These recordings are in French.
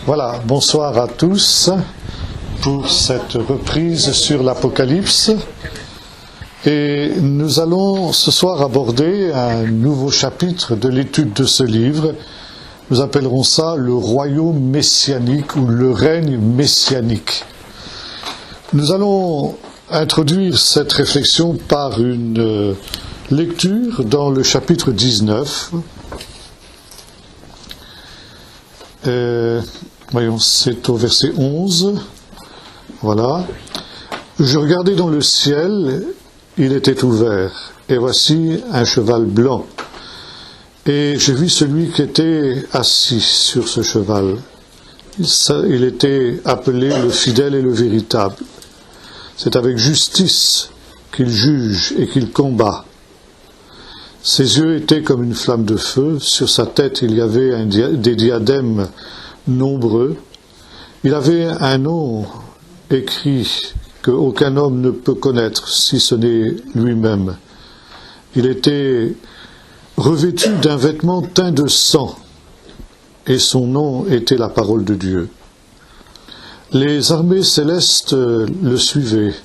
Voilà, bonsoir à tous pour cette reprise sur l'Apocalypse. Et nous allons ce soir aborder un nouveau chapitre de l'étude de ce livre. Nous appellerons ça le royaume messianique ou le règne messianique. Nous allons introduire cette réflexion par une lecture dans le chapitre 19. Voyons, c'est au verset 11. Voilà. Je regardais dans le ciel, il était ouvert, et voici un cheval blanc. Et j'ai vu celui qui était assis sur ce cheval. Il était appelé le fidèle et le véritable. C'est avec justice qu'il juge et qu'il combat. Ses yeux étaient comme une flamme de feu, sur sa tête il y avait des diadèmes nombreux. Il avait un nom écrit qu'aucun homme ne peut connaître si ce n'est lui-même. Il était revêtu d'un vêtement teint de sang, et son nom était la parole de Dieu. Les armées célestes le suivaient,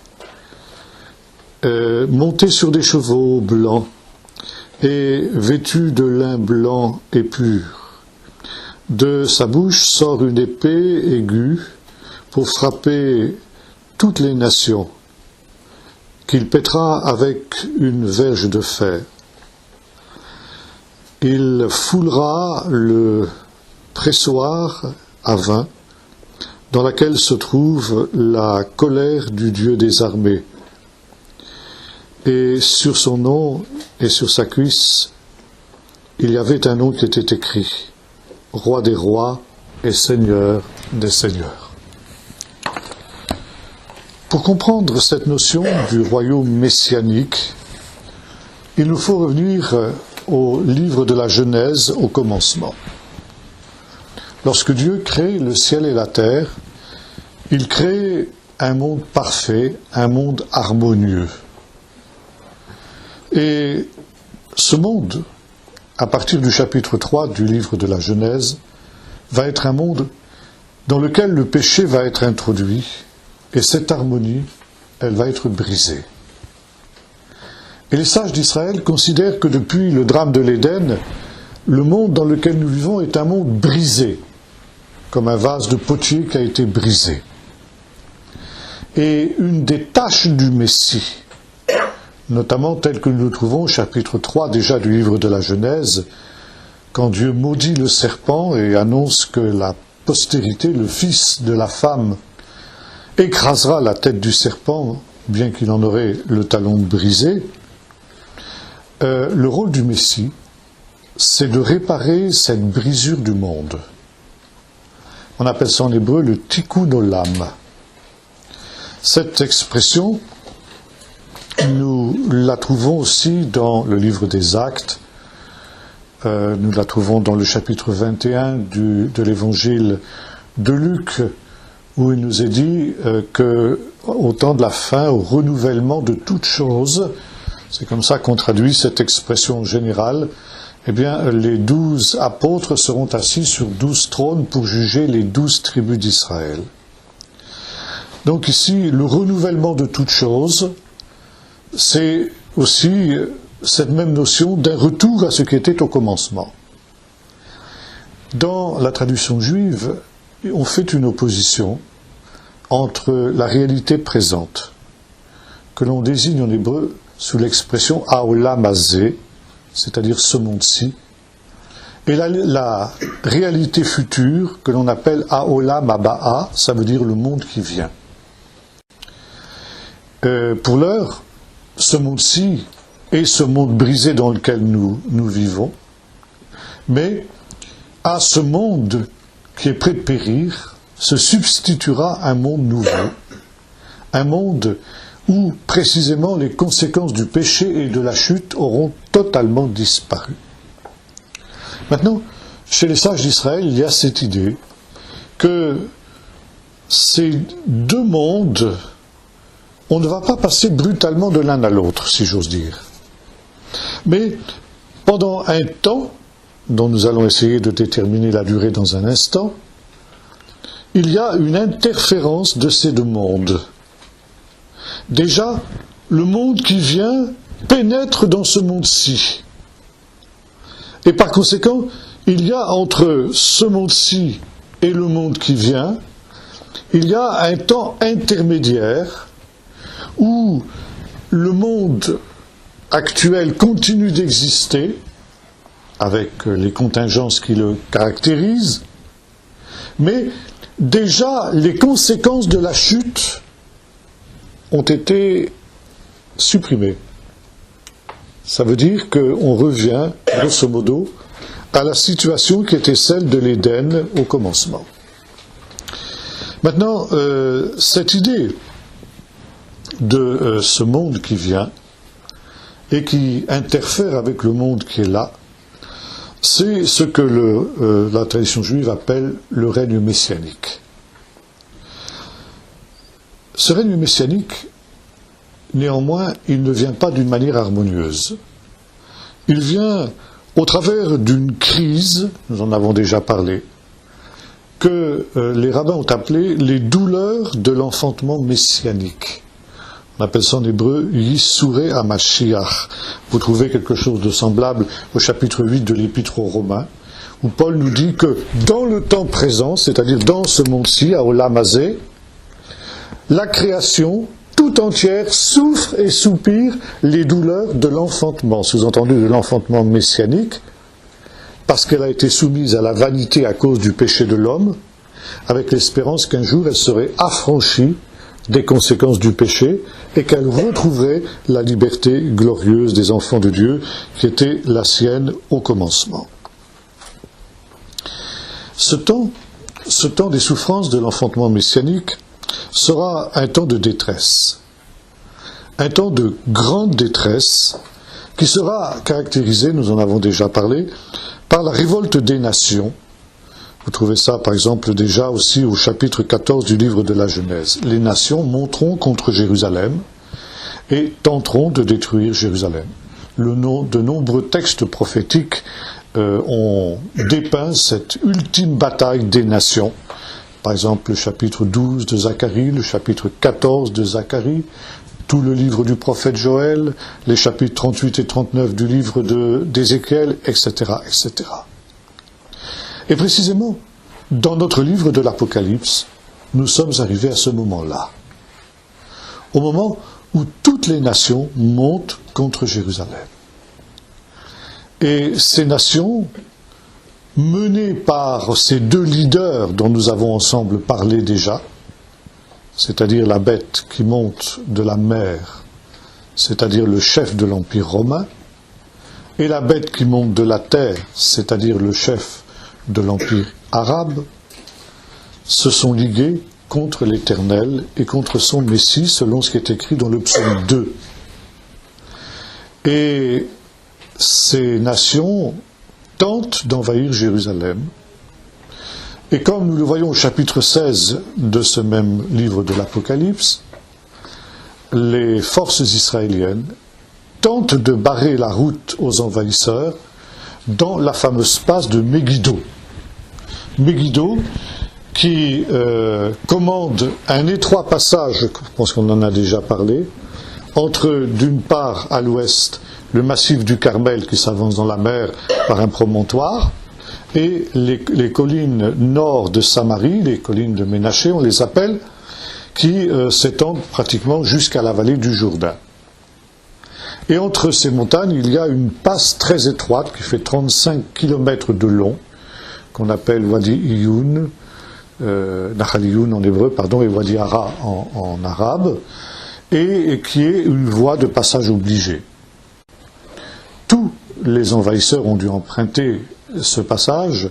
montés sur des chevaux blancs, et vêtus de lin blanc et pur. De sa bouche sort une épée aiguë pour frapper toutes les nations, qu'il pètera avec une verge de fer. Il foulera le pressoir à vin, dans laquelle se trouve la colère du Dieu des armées. Et sur son nom et sur sa cuisse, il y avait un nom qui était écrit, Roi des rois et Seigneur des seigneurs. Pour comprendre cette notion du royaume messianique, il nous faut revenir au livre de la Genèse au commencement. Lorsque Dieu crée le ciel et la terre, il crée un monde parfait, un monde harmonieux. Et ce monde, à partir du chapitre 3 du livre de la Genèse, va être un monde dans lequel le péché va être introduit, et cette harmonie, elle va être brisée. Et les sages d'Israël considèrent que depuis le drame de l'Éden, le monde dans lequel nous vivons est un monde brisé, comme un vase de potier qui a été brisé. Et une des tâches du Messie, notamment telle que nous le trouvons au chapitre 3 déjà du livre de la Genèse, quand Dieu maudit le serpent et annonce que la postérité, le fils de la femme, écrasera la tête du serpent, bien qu'il en aurait le talon brisé, le rôle du Messie, c'est de réparer cette brisure du monde. On appelle ça en hébreu le tikkun olam. Cette expression, nous la trouvons aussi dans le livre des Actes, nous la trouvons dans le chapitre 21 de l'évangile de Luc, où il nous est dit qu'au temps de la fin, au renouvellement de toutes choses, c'est comme ça qu'on traduit cette expression générale, eh bien, les 12 apôtres seront assis sur 12 trônes pour juger les 12 tribus d'Israël. Donc ici, le renouvellement de toutes choses, c'est aussi cette même notion d'un retour à ce qui était au commencement. Dans la traduction juive, on fait une opposition entre la réalité présente, que l'on désigne en hébreu sous l'expression Haolam hazé, c'est-à-dire ce monde-ci, et la réalité future que l'on appelle Haolam haba'a, ça veut dire le monde qui vient. Pour l'heure, ce monde-ci est ce monde brisé dans lequel nous vivons, mais à ce monde qui est près de périr se substituera un monde nouveau, un monde où précisément les conséquences du péché et de la chute auront totalement disparu. Maintenant, chez les sages d'Israël, il y a cette idée que ces deux mondes, on ne va pas passer brutalement de l'un à l'autre, si j'ose dire. Mais pendant un temps, dont nous allons essayer de déterminer la durée dans un instant, il y a une interférence de ces deux mondes. Déjà, le monde qui vient pénètre dans ce monde-ci. Et par conséquent, il y a entre ce monde-ci et le monde qui vient, il y a un temps intermédiaire où le monde actuel continue d'exister, avec les contingences qui le caractérisent, mais déjà les conséquences de la chute ont été supprimées. Ça veut dire qu'on revient, grosso modo, à la situation qui était celle de l'Éden au commencement. Maintenant, cette idée de ce monde qui vient et qui interfère avec le monde qui est là, c'est ce que la tradition juive appelle le règne messianique. Ce règne messianique, néanmoins, il ne vient pas d'une manière harmonieuse. Il vient au travers d'une crise, nous en avons déjà parlé, que les rabbins ont appelé les douleurs de l'enfantement messianique. On appelle ça en hébreu Yissurei HaMashiach. Vous trouvez quelque chose de semblable au chapitre 8 de l'Épître aux Romains, où Paul nous dit que dans le temps présent, c'est-à-dire dans ce monde-ci, à Olam Hazé, la création tout entière souffre et soupire les douleurs de l'enfantement, sous-entendu de l'enfantement messianique, parce qu'elle a été soumise à la vanité à cause du péché de l'homme, avec l'espérance qu'un jour elle serait affranchie des conséquences du péché et qu'elle retrouverait la liberté glorieuse des enfants de Dieu qui était la sienne au commencement. Ce temps des souffrances de l'enfantement messianique sera un temps de détresse, un temps de grande détresse qui sera caractérisé, nous en avons déjà parlé, par la révolte des nations. Vous trouvez ça, par exemple, déjà aussi au chapitre 14 du livre de la Genèse. Les nations monteront contre Jérusalem et tenteront de détruire Jérusalem. De nombreux textes prophétiques ont dépeint cette ultime bataille des nations. Par exemple, le chapitre 12 de Zacharie, le chapitre 14 de Zacharie, tout le livre du prophète Joël, les chapitres 38 et 39 du livre d'Ézéchiel, etc., etc. Et précisément, dans notre livre de l'Apocalypse, nous sommes arrivés à ce moment-là. Au moment où toutes les nations montent contre Jérusalem. Et ces nations, menées par ces deux leaders dont nous avons ensemble parlé déjà, c'est-à-dire la bête qui monte de la mer, c'est-à-dire le chef de l'Empire romain, et la bête qui monte de la terre, c'est-à-dire le chef de l'Empire arabe, se sont ligués contre l'Éternel et contre son Messie, selon ce qui est écrit dans le psaume 2. Et ces nations tentent d'envahir Jérusalem. Et comme nous le voyons au chapitre 16 de ce même livre de l'Apocalypse, les forces israéliennes tentent de barrer la route aux envahisseurs dans la fameuse passe de Megiddo. Megiddo qui commande un étroit passage, je pense qu'on en a déjà parlé, entre d'une part à l'ouest le massif du Carmel qui s'avance dans la mer par un promontoire, et les collines nord de Samarie, les collines de Ménaché, on les appelle, qui s'étendent pratiquement jusqu'à la vallée du Jourdain. Et entre ces montagnes, il y a une passe très étroite qui fait 35 km de long, qu'on appelle Wadi Iyun, Nahal Iyun en hébreu, et Wadi Hara en arabe, et qui est une voie de passage obligée. Tous les envahisseurs ont dû emprunter ce passage,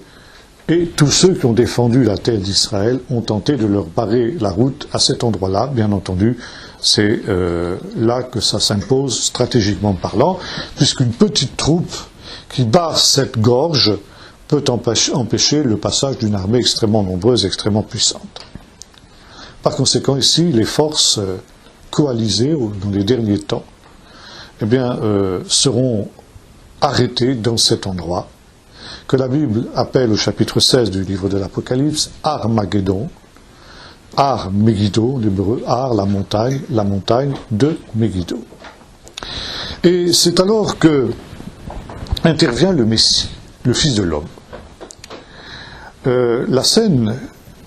et tous ceux qui ont défendu la terre d'Israël ont tenté de leur barrer la route à cet endroit-là. Bien entendu, c'est là que ça s'impose stratégiquement parlant, puisqu'une petite troupe qui barre cette gorge peut empêcher le passage d'une armée extrêmement nombreuse, extrêmement puissante. Par conséquent, ici, les forces coalisées dans les derniers temps seront arrêtées dans cet endroit que la Bible appelle au chapitre 16 du livre de l'Apocalypse Armageddon, Ar Megiddo, en hébreu, Ar, la montagne de Megiddo. Et c'est alors que intervient le Messie, le Fils de l'homme. La scène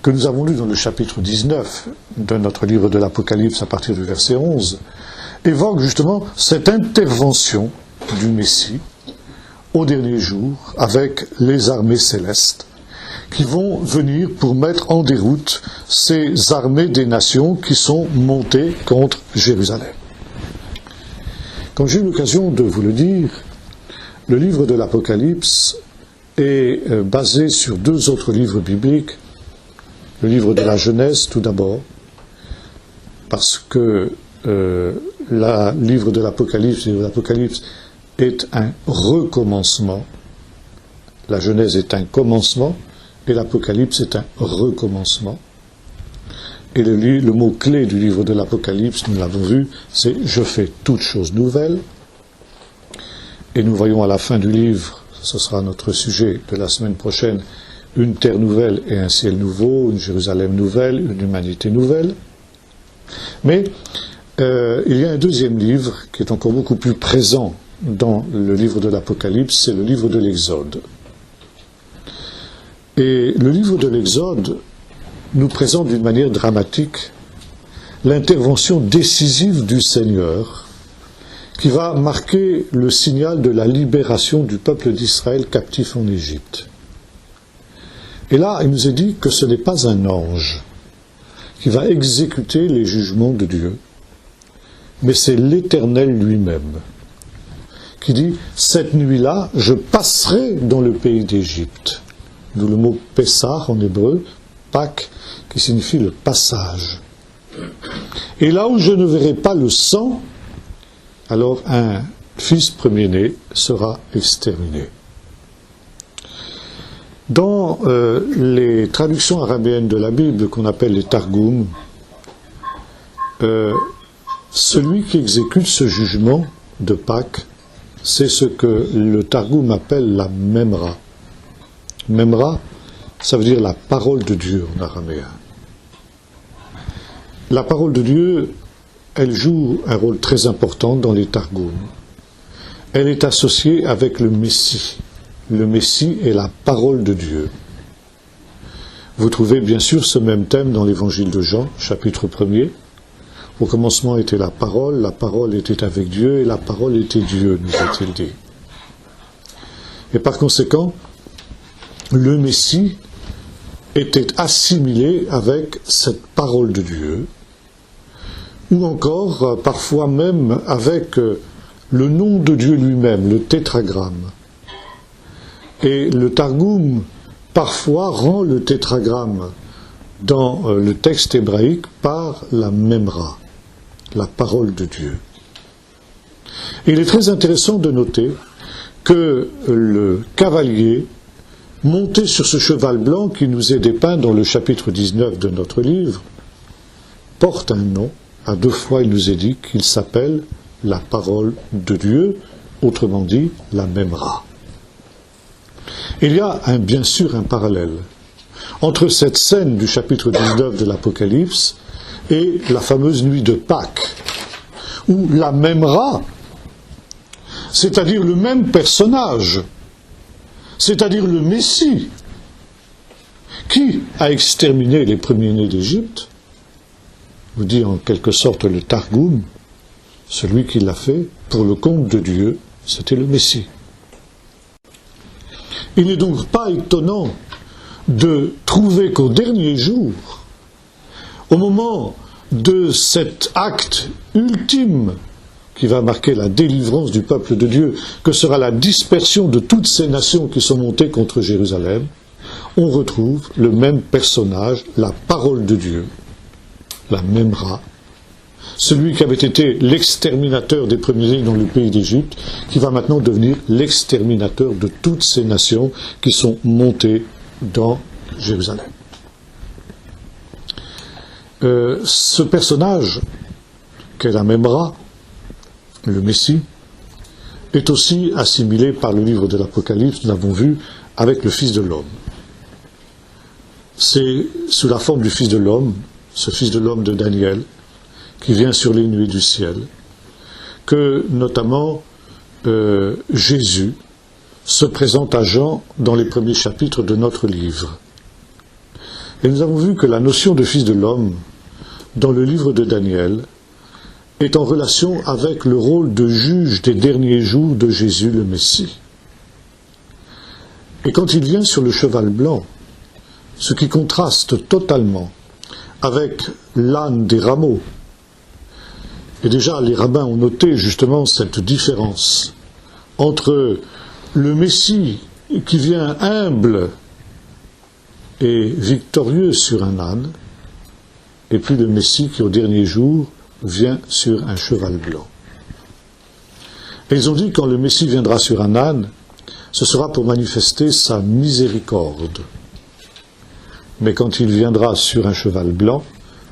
que nous avons lue dans le chapitre 19 de notre livre de l'Apocalypse à partir du verset 11 évoque justement cette intervention du Messie au dernier jour avec les armées célestes qui vont venir pour mettre en déroute ces armées des nations qui sont montées contre Jérusalem. Comme j'ai eu l'occasion de vous le dire, le livre de l'Apocalypse est basé sur deux autres livres bibliques. Le livre de la Genèse tout d'abord, parce que le livre de l'Apocalypse est un recommencement. La Genèse est un commencement et l'Apocalypse est un recommencement. Et le mot-clé du livre de l'Apocalypse, nous l'avons vu, c'est « Je fais toutes choses nouvelles ». Et nous voyons à la fin du livre, ce sera notre sujet de la semaine prochaine, une terre nouvelle et un ciel nouveau, une Jérusalem nouvelle, une humanité nouvelle. Mais il y a un deuxième livre qui est encore beaucoup plus présent dans le livre de l'Apocalypse, c'est le livre de l'Exode. Et le livre de l'Exode nous présente d'une manière dramatique l'intervention décisive du Seigneur qui va marquer le signal de la libération du peuple d'Israël captif en Égypte. Et là, il nous est dit que ce n'est pas un ange qui va exécuter les jugements de Dieu, mais c'est l'Éternel lui-même qui dit « Cette nuit-là, je passerai dans le pays d'Égypte ». D'où le mot « Pessah » en hébreu, « Pâques » qui signifie le passage. Et là où je ne verrai pas le sang, alors un fils premier-né sera exterminé. Dans les traductions araméennes de la Bible qu'on appelle les Targum, celui qui exécute ce jugement de Pâques, c'est ce que le Targum appelle la Memra. Memra, ça veut dire la parole de Dieu en araméen. La parole de Dieu, elle joue un rôle très important dans les Targum. Elle est associée avec le Messie. Le Messie est la parole de Dieu. Vous trouvez bien sûr ce même thème dans l'évangile de Jean, chapitre 1er. Au commencement était la parole était avec Dieu, et la parole était Dieu, nous est-il dit. Et par conséquent, le Messie était assimilé avec cette parole de Dieu, ou encore parfois même avec le nom de Dieu lui-même, le tétragramme. Et le Targum, parfois, rend le tétragramme dans le texte hébraïque par la Memra, la parole de Dieu. Et il est très intéressant de noter que le cavalier, monté sur ce cheval blanc qui nous est dépeint dans le chapitre 19 de notre livre, porte un nom. À deux fois, il nous est dit qu'il s'appelle la parole de Dieu, autrement dit, la Memra. Il y a bien sûr un parallèle entre cette scène du chapitre 19 de l'Apocalypse et la fameuse nuit de Pâques, où la Memra, c'est-à-dire le même personnage, c'est-à-dire le Messie, qui a exterminé les premiers-nés d'Égypte, vous dit en quelque sorte le Targum, celui qui l'a fait pour le compte de Dieu, c'était le Messie. Il n'est donc pas étonnant de trouver qu'au dernier jour, au moment de cet acte ultime qui va marquer la délivrance du peuple de Dieu, que sera la dispersion de toutes ces nations qui sont montées contre Jérusalem, on retrouve le même personnage, la parole de Dieu, la Memra, celui qui avait été l'exterminateur des premiers-nés dans le pays d'Égypte, qui va maintenant devenir l'exterminateur de toutes ces nations qui sont montées dans Jérusalem. Ce personnage, qu'est la Memra, le Messie, est aussi assimilé par le livre de l'Apocalypse, nous l'avons vu, avec le Fils de l'homme. C'est sous la forme du Fils de l'homme, ce Fils de l'homme de Daniel, qui vient sur les nuées du ciel, que notamment Jésus se présente à Jean dans les premiers chapitres de notre livre. Et nous avons vu que la notion de Fils de l'homme, dans le livre de Daniel, est en relation avec le rôle de juge des derniers jours de Jésus le Messie. Et quand il vient sur le cheval blanc, ce qui contraste totalement avec l'âne des rameaux, et déjà les rabbins ont noté justement cette différence entre le Messie qui vient humble et victorieux sur un âne, et puis le Messie qui au dernier jour vient sur un cheval blanc. Et ils ont dit quand le Messie viendra sur un âne, ce sera pour manifester sa miséricorde. Mais quand il viendra sur un cheval blanc,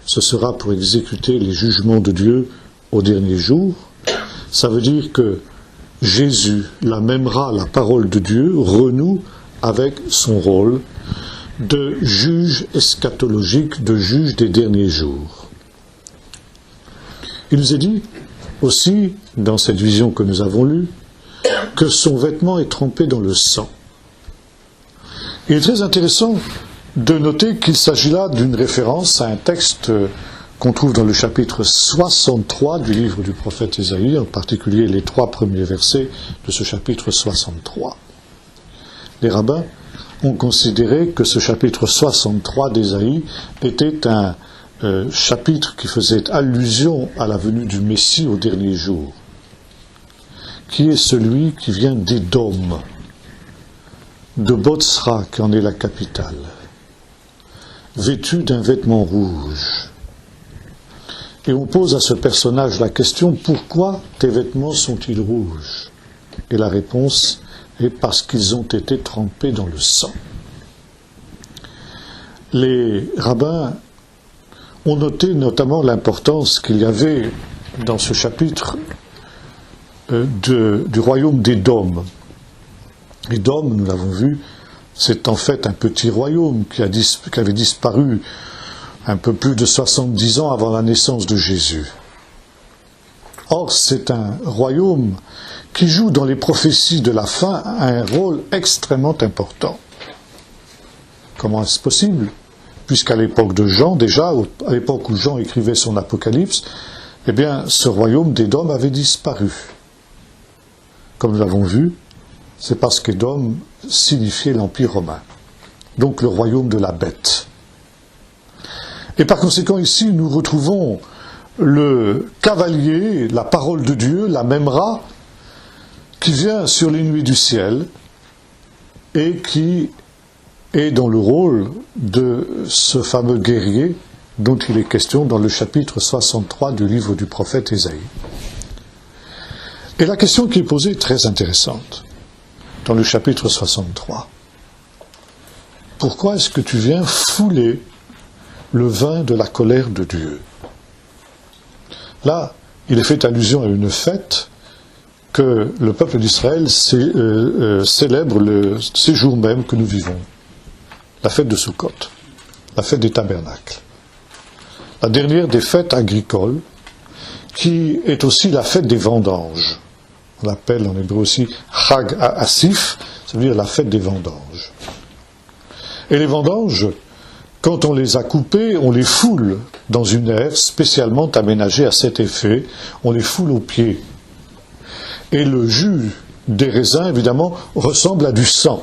ce sera pour exécuter les jugements de Dieu au dernier jour. Ça veut dire que Jésus, la mèmera, la parole de Dieu, renoue avec son rôle de juge eschatologique, de juge des derniers jours. Il nous est dit aussi, dans cette vision que nous avons lue, que son vêtement est trempé dans le sang. Il est très intéressant de noter qu'il s'agit là d'une référence à un texte qu'on trouve dans le chapitre 63 du livre du prophète Ésaïe, en particulier les 3 premiers versets de ce chapitre 63. Les rabbins ont considéré que ce chapitre 63 d'Ésaïe était un chapitre qui faisait allusion à la venue du Messie au dernier jour, qui est celui qui vient d'Édom, de Botsra, qui en est la capitale, vêtu d'un vêtement rouge. Et on pose à ce personnage la question, pourquoi tes vêtements sont-ils rouges? Et la réponse est parce qu'ils ont été trempés dans le sang. Les rabbins ont noté notamment l'importance qu'il y avait dans ce chapitre du royaume d'Édom. Édom, nous l'avons vu, c'est en fait un petit royaume qui avait disparu un peu plus de 70 ans avant la naissance de Jésus. Or, c'est un royaume qui joue dans les prophéties de la fin un rôle extrêmement important. Comment est-ce possible? Puisqu'à l'époque de Jean, déjà, à l'époque où Jean écrivait son Apocalypse, eh bien, ce royaume d'Édom avait disparu. Comme nous l'avons vu, c'est parce qu'Édom signifiait l'Empire romain, donc le royaume de la bête. Et par conséquent, ici, nous retrouvons le cavalier, la parole de Dieu, la mèmera, qui vient sur les nuées du ciel et qui est dans le rôle de ce fameux guerrier dont il est question dans le chapitre 63 du livre du prophète Ésaïe. Et la question qui est posée est très intéressante dans le chapitre 63. Pourquoi est-ce que tu viens fouler le vin de la colère de Dieu? Là, il est fait allusion à une fête que le peuple d'Israël célèbre ces jours mêmes que nous vivons. La fête de Sukkot, la fête des tabernacles. La dernière des fêtes agricoles, qui est aussi la fête des vendanges. On l'appelle en hébreu aussi Chag HaAsif, ça veut dire la fête des vendanges. Et les vendanges, quand on les a coupées, on les foule dans une aire spécialement aménagée à cet effet, on les foule aux pieds. Et le jus des raisins, évidemment, ressemble à du sang.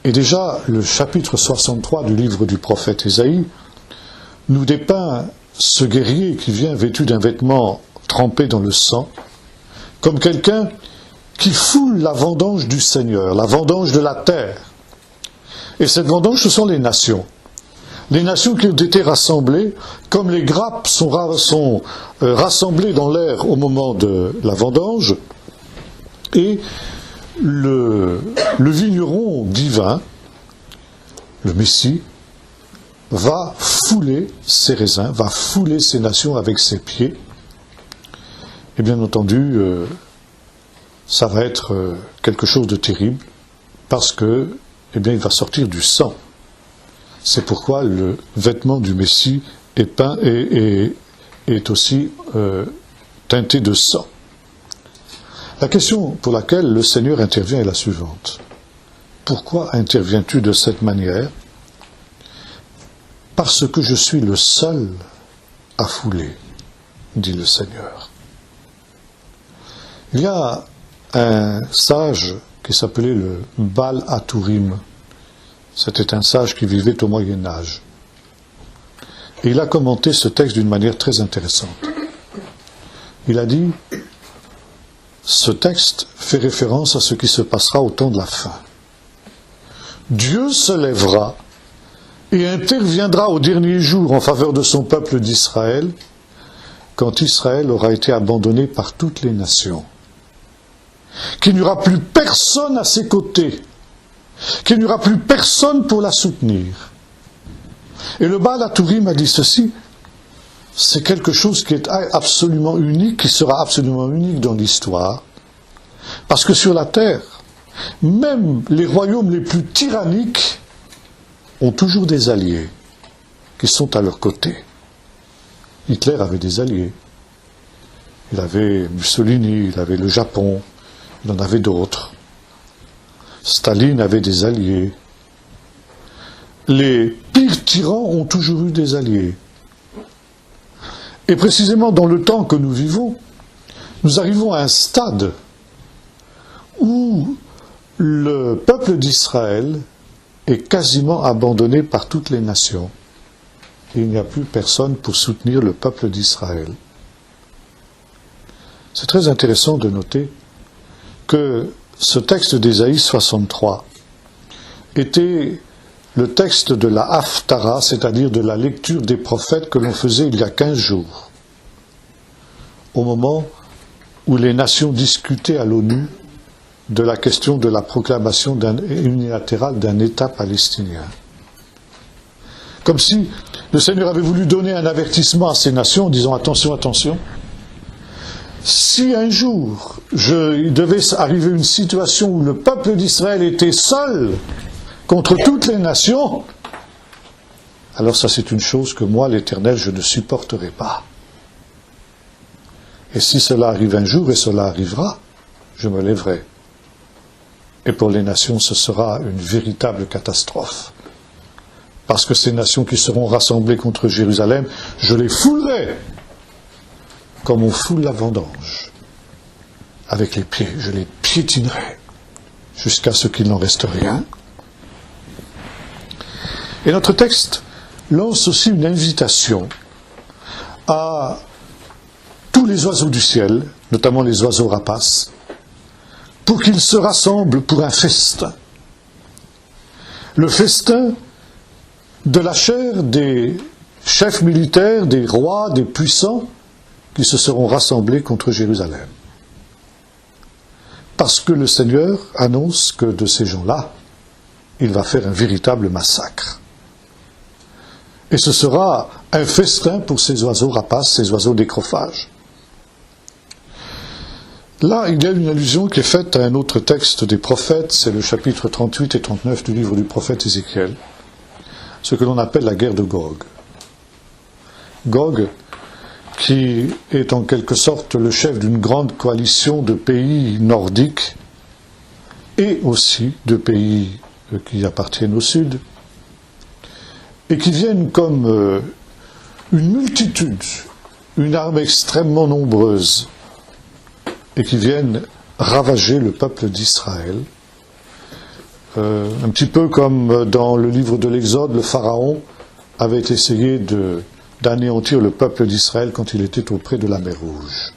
Et déjà, le chapitre 63 du livre du prophète Ésaïe nous dépeint ce guerrier qui vient vêtu d'un vêtement trempé dans le sang, comme quelqu'un qui foule la vendange du Seigneur, la vendange de la terre. Et cette vendange, ce sont les nations. Les nations qui ont été rassemblées, comme les grappes sont rassemblées dans l'air au moment de la vendange, et le vigneron divin, le Messie, va fouler ses raisins, va fouler ces nations avec ses pieds. Et bien entendu, ça va être quelque chose de terrible, parce que, eh bien, il va sortir du sang. C'est pourquoi le vêtement du Messie est peint et est aussi teinté de sang. La question pour laquelle le Seigneur intervient est la suivante. Pourquoi interviens-tu de cette manière? Parce que je suis le seul à fouler, dit le Seigneur. Il y a un sage qui s'appelait le Baal Hatourim. C'était un sage qui vivait au Moyen-Âge. Et il a commenté ce texte d'une manière très intéressante. Il a dit, ce texte fait référence à ce qui se passera au temps de la fin. Dieu se lèvera et interviendra au dernier jour en faveur de son peuple d'Israël, quand Israël aura été abandonné par toutes les nations. Qu'il n'y aura plus personne à ses côtés, qu'il n'y aura plus personne pour la soutenir. Et le Baal Hatourim a dit ceci, c'est quelque chose qui est absolument unique, qui sera absolument unique dans l'histoire, parce que sur la terre, même les royaumes les plus tyranniques ont toujours des alliés qui sont à leur côté. Hitler avait des alliés. Il avait Mussolini, il avait le Japon, il en avait d'autres. Staline avait des alliés. Les pires tyrans ont toujours eu des alliés. Et précisément dans le temps que nous vivons, nous arrivons à un stade où le peuple d'Israël est quasiment abandonné par toutes les nations. Et il n'y a plus personne pour soutenir le peuple d'Israël. C'est très intéressant de noter que ce texte d'Ésaïe 63 était le texte de la Haftara, c'est-à-dire de la lecture des prophètes que l'on faisait il y a 15 jours, au moment où les nations discutaient à l'ONU de la question de la proclamation unilatérale d'un État palestinien. Comme si le Seigneur avait voulu donner un avertissement à ces nations en disant « Attention, attention, si un jour il devait arriver une situation où le peuple d'Israël était seul contre toutes les nations, alors ça c'est une chose que moi, l'Éternel, je ne supporterai pas. Et si cela arrive un jour, et cela arrivera, je me lèverai. Et pour les nations, ce sera une véritable catastrophe. Parce que ces nations qui seront rassemblées contre Jérusalem, je les foulerai comme on foule la vendange. Avec les pieds, je les piétinerai jusqu'à ce qu'il n'en reste rien. Et notre texte lance aussi une invitation à tous les oiseaux du ciel, notamment les oiseaux rapaces, pour qu'ils se rassemblent pour un festin. Le festin de la chair des chefs militaires, des rois, des puissants qui se seront rassemblés contre Jérusalem. Parce que le Seigneur annonce que de ces gens-là, il va faire un véritable massacre. Et ce sera un festin pour ces oiseaux rapaces, ces oiseaux nécrophages. Là, il y a une allusion qui est faite à un autre texte des prophètes, c'est le chapitre 38 et 39 du livre du prophète Ézéchiel, ce que l'on appelle la guerre de Gog. Gog, qui est en quelque sorte le chef d'une grande coalition de pays nordiques et aussi de pays qui appartiennent au sud, et qui viennent comme une multitude, une armée extrêmement nombreuse, et qui viennent ravager le peuple d'Israël. Un petit peu comme dans le livre de l'Exode, le Pharaon avait essayé d'anéantir le peuple d'Israël quand il était auprès de la mer Rouge.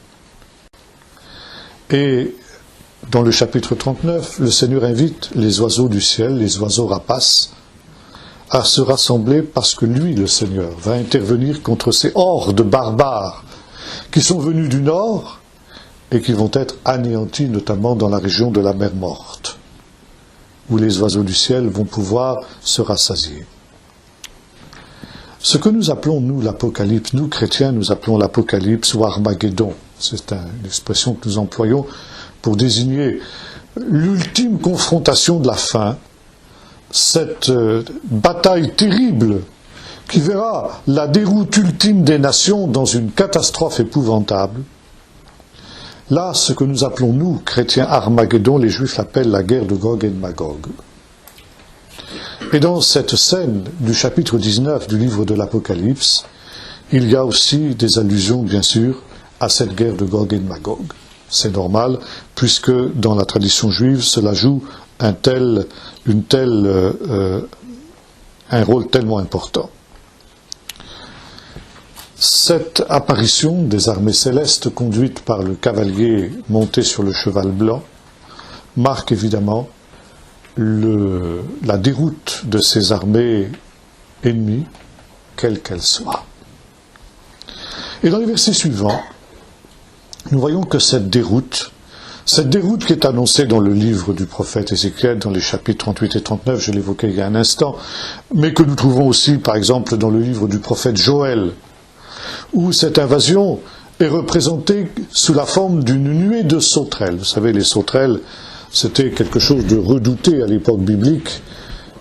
Et dans le chapitre 39, le Seigneur invite les oiseaux du ciel, les oiseaux rapaces, à se rassembler parce que lui, le Seigneur, va intervenir contre ces hordes barbares qui sont venus du nord et qui vont être anéantis notamment dans la région de la mer Morte, où les oiseaux du ciel vont pouvoir se rassasier. Ce que nous appelons, nous, l'Apocalypse, nous, chrétiens, nous appelons l'Apocalypse ou Armageddon. C'est une expression que nous employons pour désigner l'ultime confrontation de la fin, cette bataille terrible qui verra la déroute ultime des nations dans une catastrophe épouvantable. Là, ce que nous appelons, nous, chrétiens, Armageddon, les Juifs l'appellent la guerre de Gog et de Magog. Et dans cette scène du chapitre 19 du livre de l'Apocalypse, il y a aussi des allusions, bien sûr, à cette guerre de Gog et de Magog. C'est normal, puisque dans la tradition juive, cela joue un rôle tellement important. Cette apparition des armées célestes conduites par le cavalier monté sur le cheval blanc marque évidemment la déroute de ces armées ennemies, quelles qu'elles soient. Et dans les versets suivants, nous voyons que cette déroute qui est annoncée dans le livre du prophète Ézéchiel, dans les chapitres 38 et 39, je l'évoquais il y a un instant, mais que nous trouvons aussi, par exemple, dans le livre du prophète Joël, où cette invasion est représentée sous la forme d'une nuée de sauterelles. Vous savez, les sauterelles, c'était quelque chose de redouté à l'époque biblique.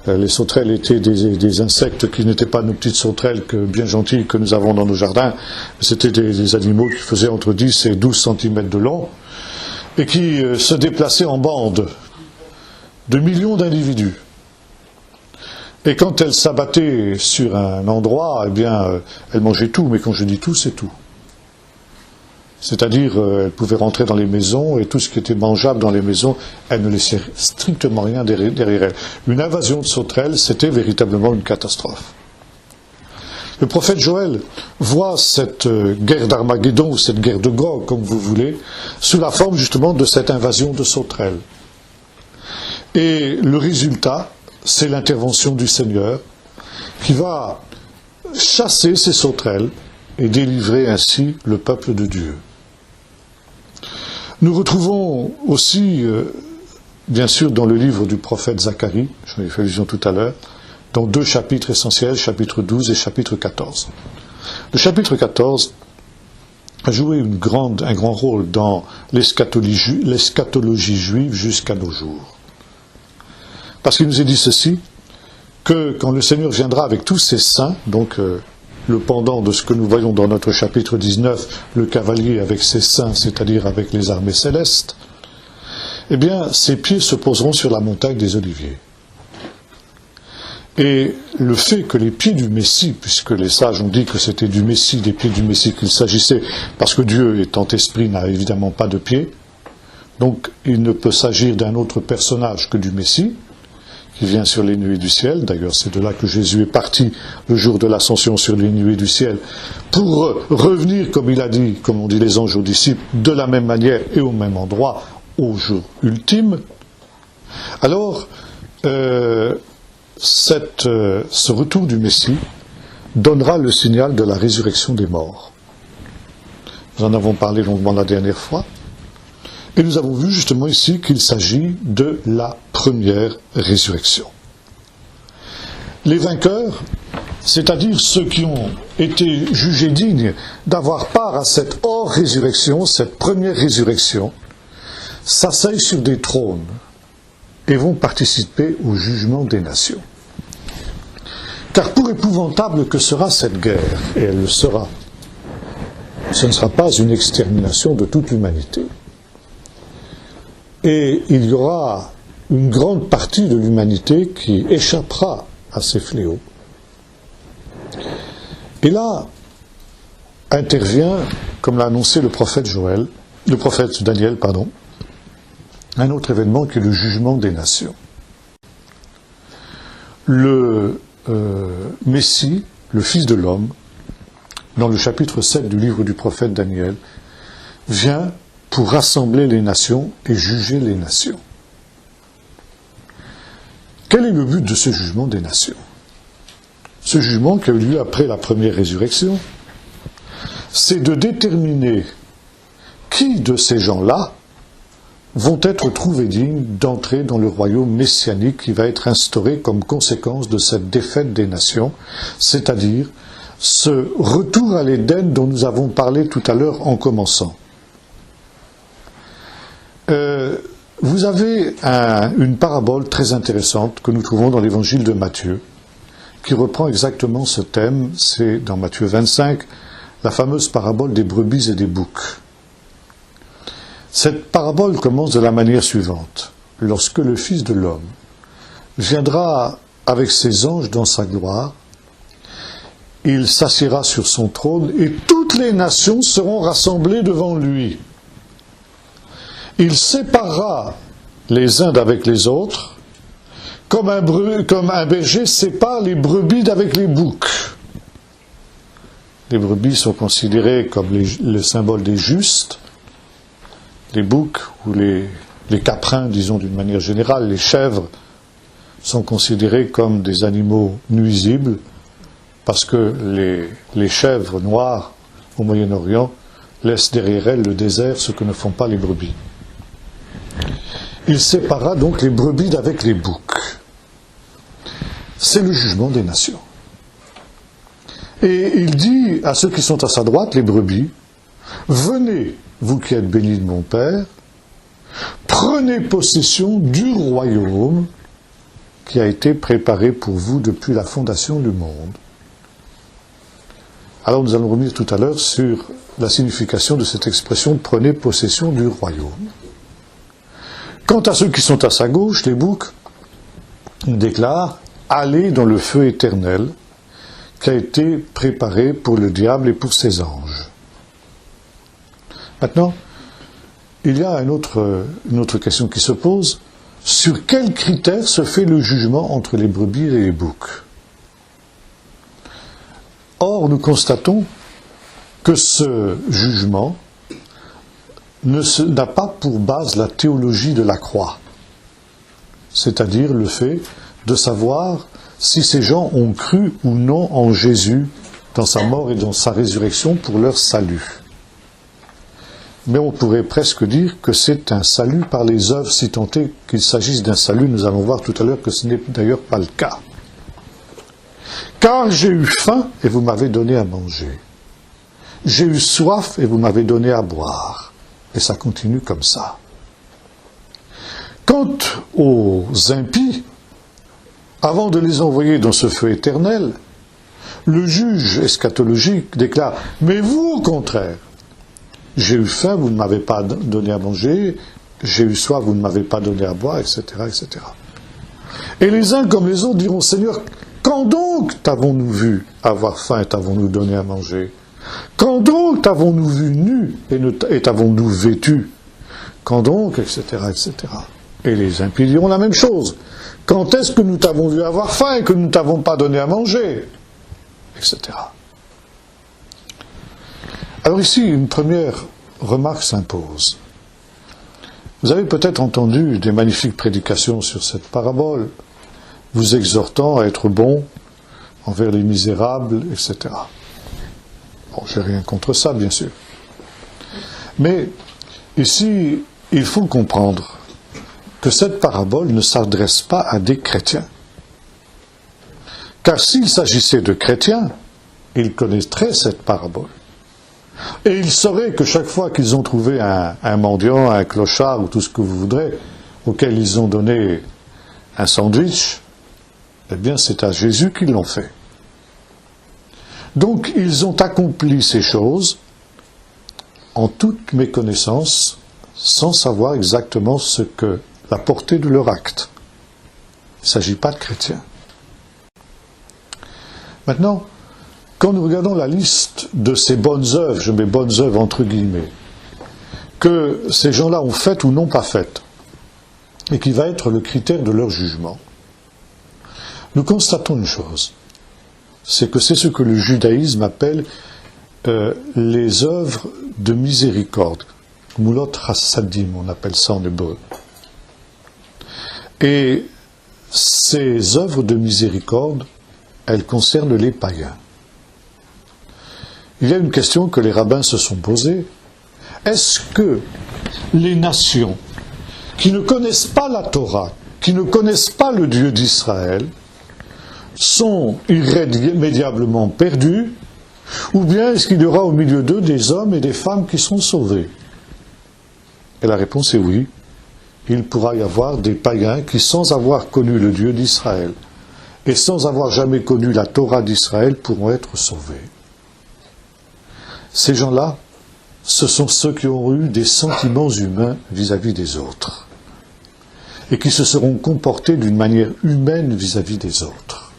Les sauterelles étaient des insectes qui n'étaient pas nos petites sauterelles bien gentilles que nous avons dans nos jardins. C'était des animaux qui faisaient entre 10 et 12 cm de long et qui se déplaçaient en bandes de millions d'individus. Et quand elles s'abattaient sur un endroit, eh bien, elles mangeaient tout, mais quand je dis tout, c'est tout. C'est-à-dire, elles pouvaient rentrer dans les maisons, et tout ce qui était mangeable dans les maisons, elles ne laissaient strictement rien derrière elles. Une invasion de sauterelles, c'était véritablement une catastrophe. Le prophète Joël voit cette guerre d'Armageddon, ou cette guerre de Gog, comme vous voulez, sous la forme justement de cette invasion de sauterelles. Et le résultat, c'est l'intervention du Seigneur qui va chasser ces sauterelles et délivrer ainsi le peuple de Dieu. Nous retrouvons aussi, bien sûr, dans le livre du prophète Zacharie, j'en ai fait allusion tout à l'heure, dans deux chapitres essentiels, chapitre 12 et chapitre 14. Le chapitre 14 a joué un grand rôle dans l'eschatologie juive jusqu'à nos jours. Parce qu'il nous est dit ceci, que quand le Seigneur viendra avec tous ses saints, donc le pendant de ce que nous voyons dans notre chapitre 19, le cavalier avec ses saints, c'est-à-dire avec les armées célestes, eh bien, ses pieds se poseront sur la montagne des Oliviers. Et le fait que les pieds du Messie, puisque les sages ont dit que c'était du Messie, des pieds du Messie qu'il s'agissait, parce que Dieu, étant esprit, n'a évidemment pas de pieds, donc il ne peut s'agir d'un autre personnage que du Messie, qui vient sur les nuées du ciel. D'ailleurs, c'est de là que Jésus est parti le jour de l'ascension sur les nuées du ciel, pour revenir, comme il a dit, comme on dit les anges aux disciples, de la même manière et au même endroit, au jour ultime. Alors, ce retour du Messie donnera le signal de la résurrection des morts. Nous en avons parlé longuement la dernière fois. Et nous avons vu justement ici qu'il s'agit de la première résurrection. Les vainqueurs, c'est-à-dire ceux qui ont été jugés dignes d'avoir part à cette hors-résurrection, cette première résurrection, s'asseyent sur des trônes et vont participer au jugement des nations. Car pour épouvantable que sera cette guerre, et elle le sera, ce ne sera pas une extermination de toute l'humanité. Et il y aura une grande partie de l'humanité qui échappera à ces fléaux. Et là intervient, comme l'a annoncé le prophète Daniel, un autre événement qui est le jugement des nations. Le Messie, le Fils de l'homme, dans le chapitre 7 du livre du prophète Daniel, vient pour rassembler les nations et juger les nations. Quel est le but de ce jugement des nations? Ce jugement qui a eu lieu après la première résurrection, c'est de déterminer qui de ces gens-là vont être trouvés dignes d'entrer dans le royaume messianique qui va être instauré comme conséquence de cette défaite des nations, c'est-à-dire ce retour à l'Éden dont nous avons parlé tout à l'heure en commençant. vous avez une parabole très intéressante que nous trouvons dans l'évangile de Matthieu, qui reprend exactement ce thème. C'est dans Matthieu 25, la fameuse parabole des brebis et des boucs. Cette parabole commence de la manière suivante. Lorsque le Fils de l'homme viendra avec ses anges dans sa gloire, il s'assiera sur son trône et toutes les nations seront rassemblées devant lui. Il séparera les uns d'avec les autres, comme un berger sépare les brebis d'avec les boucs. Les brebis sont considérées comme le symbole des justes, les boucs ou les caprins, disons d'une manière générale, les chèvres, sont considérés comme des animaux nuisibles, parce que les chèvres noires au Moyen-Orient laissent derrière elles le désert, ce que ne font pas les brebis. Il séparera donc les brebis d'avec les boucs. C'est le jugement des nations. Et il dit à ceux qui sont à sa droite, les brebis, « Venez, vous qui êtes bénis de mon Père, prenez possession du royaume qui a été préparé pour vous depuis la fondation du monde. » Alors nous allons revenir tout à l'heure sur la signification de cette expression « prenez possession du royaume ». Quant à ceux qui sont à sa gauche, les boucs, il déclare « allez dans le feu éternel qui a été préparé pour le diable et pour ses anges ». Maintenant, il y a une autre question qui se pose. Sur quels critères se fait le jugement entre les brebis et les boucs ? Or, nous constatons que ce jugement n'a pas pour base la théologie de la croix, c'est-à-dire le fait de savoir si ces gens ont cru ou non en Jésus dans sa mort et dans sa résurrection pour leur salut. Mais on pourrait presque dire que c'est un salut par les œuvres, si tant est qu'il s'agisse d'un salut. Nous allons voir tout à l'heure que ce n'est d'ailleurs pas le cas. Car j'ai eu faim et vous m'avez donné à manger. J'ai eu soif et vous m'avez donné à boire. Et ça continue comme ça. Quant aux impies, avant de les envoyer dans ce feu éternel, le juge eschatologique déclare « Mais vous, au contraire, j'ai eu faim, vous ne m'avez pas donné à manger, j'ai eu soif, vous ne m'avez pas donné à boire, etc., etc. » Et les uns comme les autres diront « Seigneur, quand donc t'avons-nous vu avoir faim et t'avons-nous donné à manger ? Quand donc t'avons-nous vu nu et t'avons-nous vêtu ? Quand donc, etc., etc. » Et les impies diront la même chose. « Quand est-ce que nous t'avons vu avoir faim et que nous ne t'avons pas donné à manger ? » Etc. Alors ici, une première remarque s'impose. Vous avez peut-être entendu des magnifiques prédications sur cette parabole, vous exhortant à être bon envers les misérables, etc. Bon, j'ai rien contre ça, bien sûr. Mais ici, il faut comprendre que cette parabole ne s'adresse pas à des chrétiens. Car s'il s'agissait de chrétiens, ils connaîtraient cette parabole. Et ils sauraient que chaque fois qu'ils ont trouvé un mendiant, un clochard ou tout ce que vous voudrez, auquel ils ont donné un sandwich, eh bien c'est à Jésus qu'ils l'ont fait. Donc ils ont accompli ces choses en toute méconnaissance, sans savoir exactement ce que la portée de leur acte. Il ne s'agit pas de chrétiens. Maintenant, quand nous regardons la liste de ces bonnes œuvres, je mets bonnes œuvres entre guillemets, que ces gens-là ont faites ou n'ont pas faites, et qui va être le critère de leur jugement, nous constatons une chose, c'est que c'est ce que le judaïsme appelle les œuvres de miséricorde, Mulot Chassadim, on appelle ça en hébreu. Et ces œuvres de miséricorde, elles concernent les païens. Il y a une question que les rabbins se sont posées. Est-ce que les nations qui ne connaissent pas la Torah, qui ne connaissent pas le Dieu d'Israël, sont irrémédiablement perdues, ou bien est-ce qu'il y aura au milieu d'eux des hommes et des femmes qui seront sauvés ? Et la réponse est oui, il pourra y avoir des païens qui, sans avoir connu le Dieu d'Israël et sans avoir jamais connu la Torah d'Israël, pourront être sauvés. Ces gens-là, ce sont ceux qui ont eu des sentiments humains vis-à-vis des autres et qui se seront comportés d'une manière humaine vis-à-vis des autres.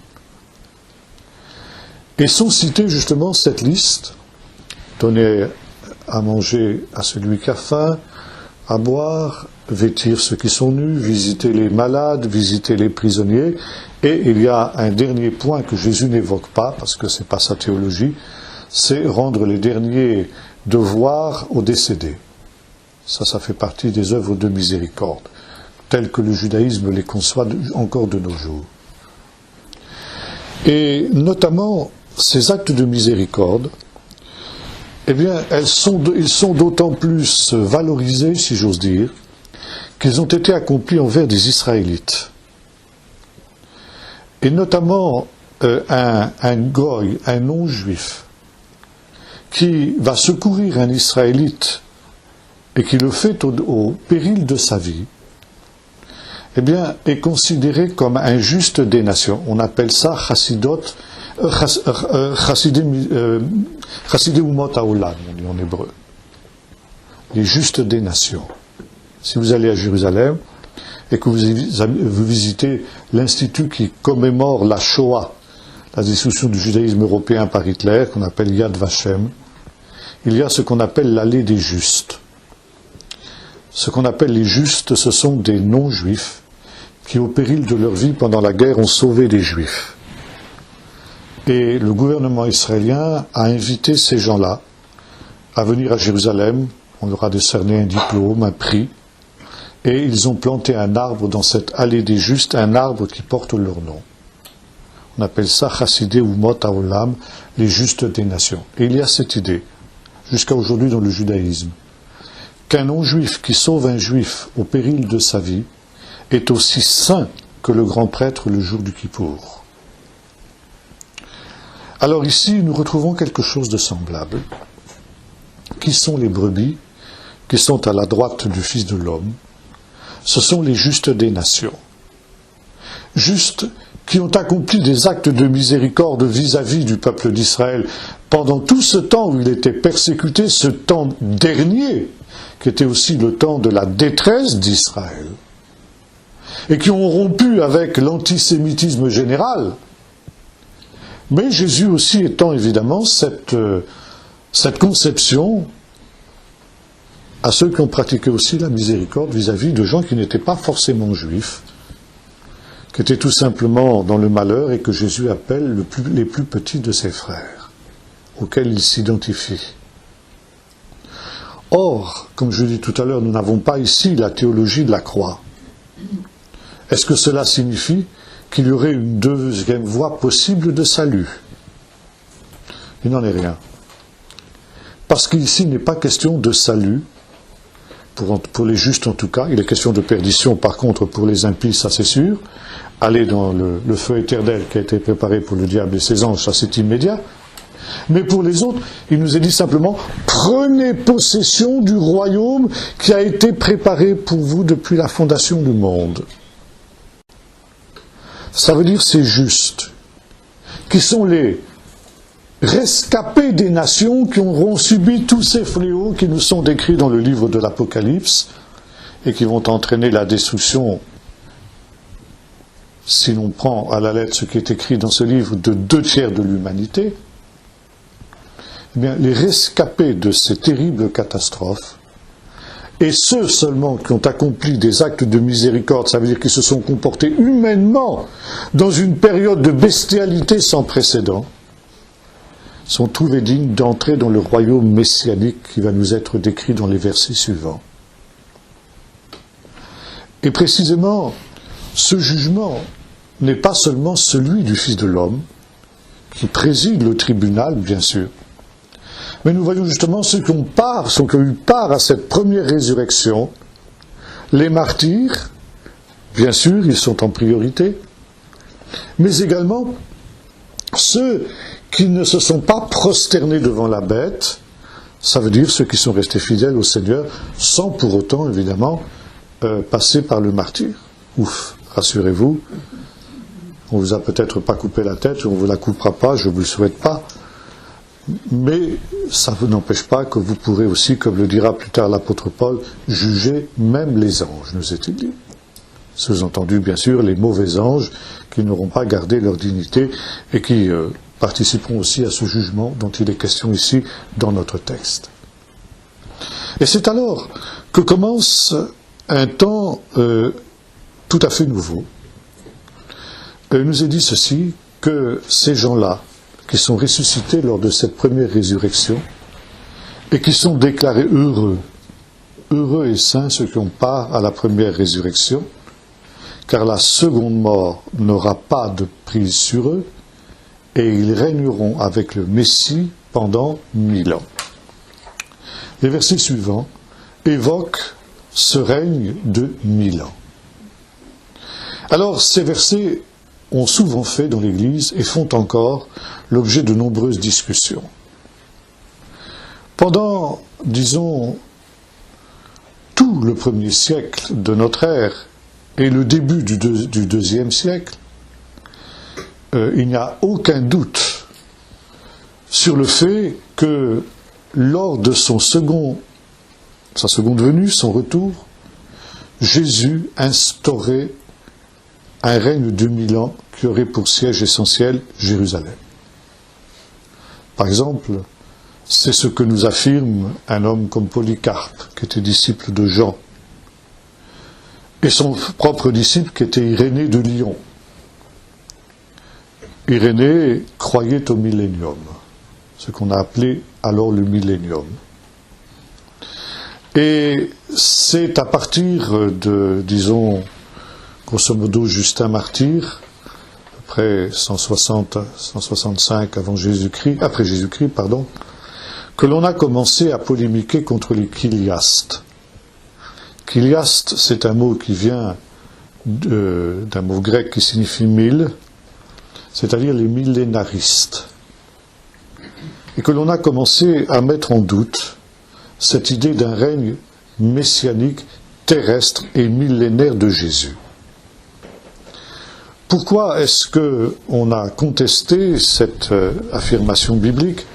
Et sont cités justement cette liste: donner à manger à celui qui a faim, à boire, vêtir ceux qui sont nus, visiter les malades, visiter les prisonniers. Et il y a un dernier point que Jésus n'évoque pas, parce que ce n'est pas sa théologie, c'est rendre les derniers devoirs aux décédés. Ça fait partie des œuvres de miséricorde, telles que le judaïsme les conçoit encore de nos jours. Et notamment, ces actes de miséricorde, eh bien, ils sont d'autant plus valorisés, si j'ose dire, qu'ils ont été accomplis envers des Israélites. Et notamment un goy, un non-juif, qui va secourir un Israélite et qui le fait au péril de sa vie, eh bien, est considéré comme un juste des nations. On appelle ça Chassidei Umot Haolam, on dit en hébreu. Les justes des nations. Si vous allez à Jérusalem et que vous visitez l'institut qui commémore la Shoah, la destruction du judaïsme européen par Hitler, qu'on appelle Yad Vashem, il y a ce qu'on appelle l'allée des justes. Ce qu'on appelle les justes, ce sont des non-juifs qui, au péril de leur vie pendant la guerre, ont sauvé des juifs. Et le gouvernement israélien a invité ces gens-là à venir à Jérusalem. On leur a décerné un diplôme, un prix, et ils ont planté un arbre dans cette allée des justes, un arbre qui porte leur nom. On appelle ça Chassidei Umot Haolam, les justes des nations. Et il y a cette idée, jusqu'à aujourd'hui dans le judaïsme, qu'un non-juif qui sauve un juif au péril de sa vie est aussi saint que le grand prêtre le jour du Kippour. Alors ici, nous retrouvons quelque chose de semblable. Qui sont les brebis qui sont à la droite du Fils de l'homme? Ce sont les justes des nations. Justes qui ont accompli des actes de miséricorde vis-à-vis du peuple d'Israël pendant tout ce temps où il était persécuté, ce temps dernier, qui était aussi le temps de la détresse d'Israël, et qui ont rompu avec l'antisémitisme général. Mais Jésus aussi étend évidemment cette conception à ceux qui ont pratiqué aussi la miséricorde vis-à-vis de gens qui n'étaient pas forcément juifs, qui étaient tout simplement dans le malheur et que Jésus appelle les plus petits de ses frères, auxquels il s'identifie. Or, comme je l'ai dit tout à l'heure, nous n'avons pas ici la théologie de la croix. Est-ce que cela signifie qu'il y aurait une deuxième voie possible de salut? Il n'en est rien. Parce qu'ici, il n'est pas question de salut, pour les justes en tout cas, il est question de perdition par contre pour les impies, ça c'est sûr. Aller dans le feu éternel qui a été préparé pour le diable et ses anges, ça c'est immédiat. Mais pour les autres, il nous est dit simplement, prenez possession du royaume qui a été préparé pour vous depuis la fondation du monde. Ça veut dire c'est juste, qui sont les rescapés des nations qui auront subi tous ces fléaux qui nous sont décrits dans le livre de l'Apocalypse et qui vont entraîner la destruction, si l'on prend à la lettre ce qui est écrit dans ce livre, de 2/3 de l'humanité. Eh bien, les rescapés de ces terribles catastrophes, et ceux seulement qui ont accompli des actes de miséricorde, ça veut dire qu'ils se sont comportés humainement dans une période de bestialité sans précédent, sont trouvés dignes d'entrer dans le royaume messianique qui va nous être décrit dans les versets suivants. Et précisément, ce jugement n'est pas seulement celui du Fils de l'homme, qui préside le tribunal, bien sûr, mais nous voyons justement ceux qui ont eu part à cette première résurrection, les martyrs, bien sûr, ils sont en priorité, mais également ceux qui ne se sont pas prosternés devant la bête, ça veut dire ceux qui sont restés fidèles au Seigneur, sans pour autant, évidemment, passer par le martyre. Ouf, rassurez-vous, on vous a peut-être pas coupé la tête, on ne vous la coupera pas, je ne vous le souhaite pas, mais ça vous n'empêche pas que vous pourrez aussi, comme le dira plus tard l'apôtre Paul, juger même les anges, nous est-il dit. Sous-entendu, bien sûr, les mauvais anges qui n'auront pas gardé leur dignité et qui participeront aussi à ce jugement dont il est question ici dans notre texte. Et c'est alors que commence un temps tout à fait nouveau. Il nous est dit ceci, que ces gens-là, qui sont ressuscités lors de cette première résurrection, et qui sont déclarés heureux et saints ceux qui ont part à la première résurrection, car la seconde mort n'aura pas de prise sur eux, et ils régneront avec le Messie pendant 1000 ans. Les versets suivants évoquent ce règne de 1000 ans. Alors, ces versets ont souvent fait dans l'Église et font encore l'objet de nombreuses discussions. Pendant, disons, tout le premier siècle de notre ère et le début du deuxième siècle, il n'y a aucun doute sur le fait que lors de sa seconde venue, son retour, Jésus instaurait un règne de 1000 ans qui aurait pour siège essentiel Jérusalem. Par exemple, c'est ce que nous affirme un homme comme Polycarpe, qui était disciple de Jean, et son propre disciple qui était Irénée de Lyon. Irénée croyait au millénium, ce qu'on a appelé alors le millénium. Et c'est à partir de, disons, grosso modo, Justin Martyr, après 165 après Jésus-Christ, que l'on a commencé à polémiquer contre les chiliastes. Chiliaste, c'est un mot qui vient d'un mot grec qui signifie 1000, c'est-à-dire les millénaristes. Et que l'on a commencé à mettre en doute cette idée d'un règne messianique, terrestre et millénaire de Jésus. Pourquoi est-ce qu'on a contesté cette affirmation biblique ?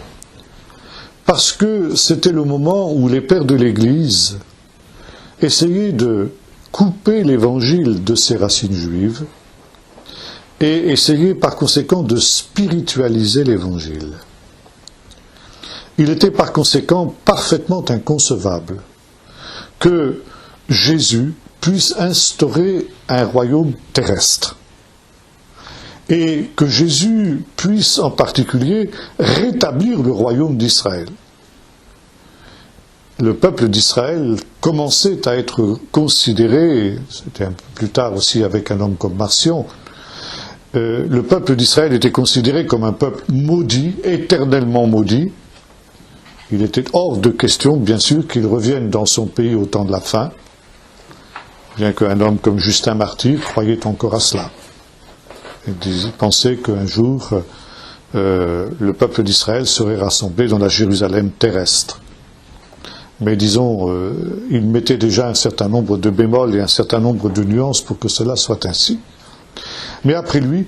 Parce que c'était le moment où les pères de l'Église essayaient de couper l'Évangile de ses racines juives et essayaient par conséquent de spiritualiser l'Évangile. Il était par conséquent parfaitement inconcevable que Jésus puisse instaurer un royaume terrestre et que Jésus puisse en particulier rétablir le royaume d'Israël. Le peuple d'Israël commençait à être considéré, c'était un peu plus tard aussi avec un homme comme Marcion, le peuple d'Israël était considéré comme un peuple maudit, éternellement maudit. Il était hors de question, bien sûr, qu'il revienne dans son pays au temps de la fin, bien qu'un homme comme Justin Martyr croyait encore à cela. Il pensait qu'un jour, le peuple d'Israël serait rassemblé dans la Jérusalem terrestre. Mais disons, il mettait déjà un certain nombre de bémols et un certain nombre de nuances pour que cela soit ainsi. Mais après lui,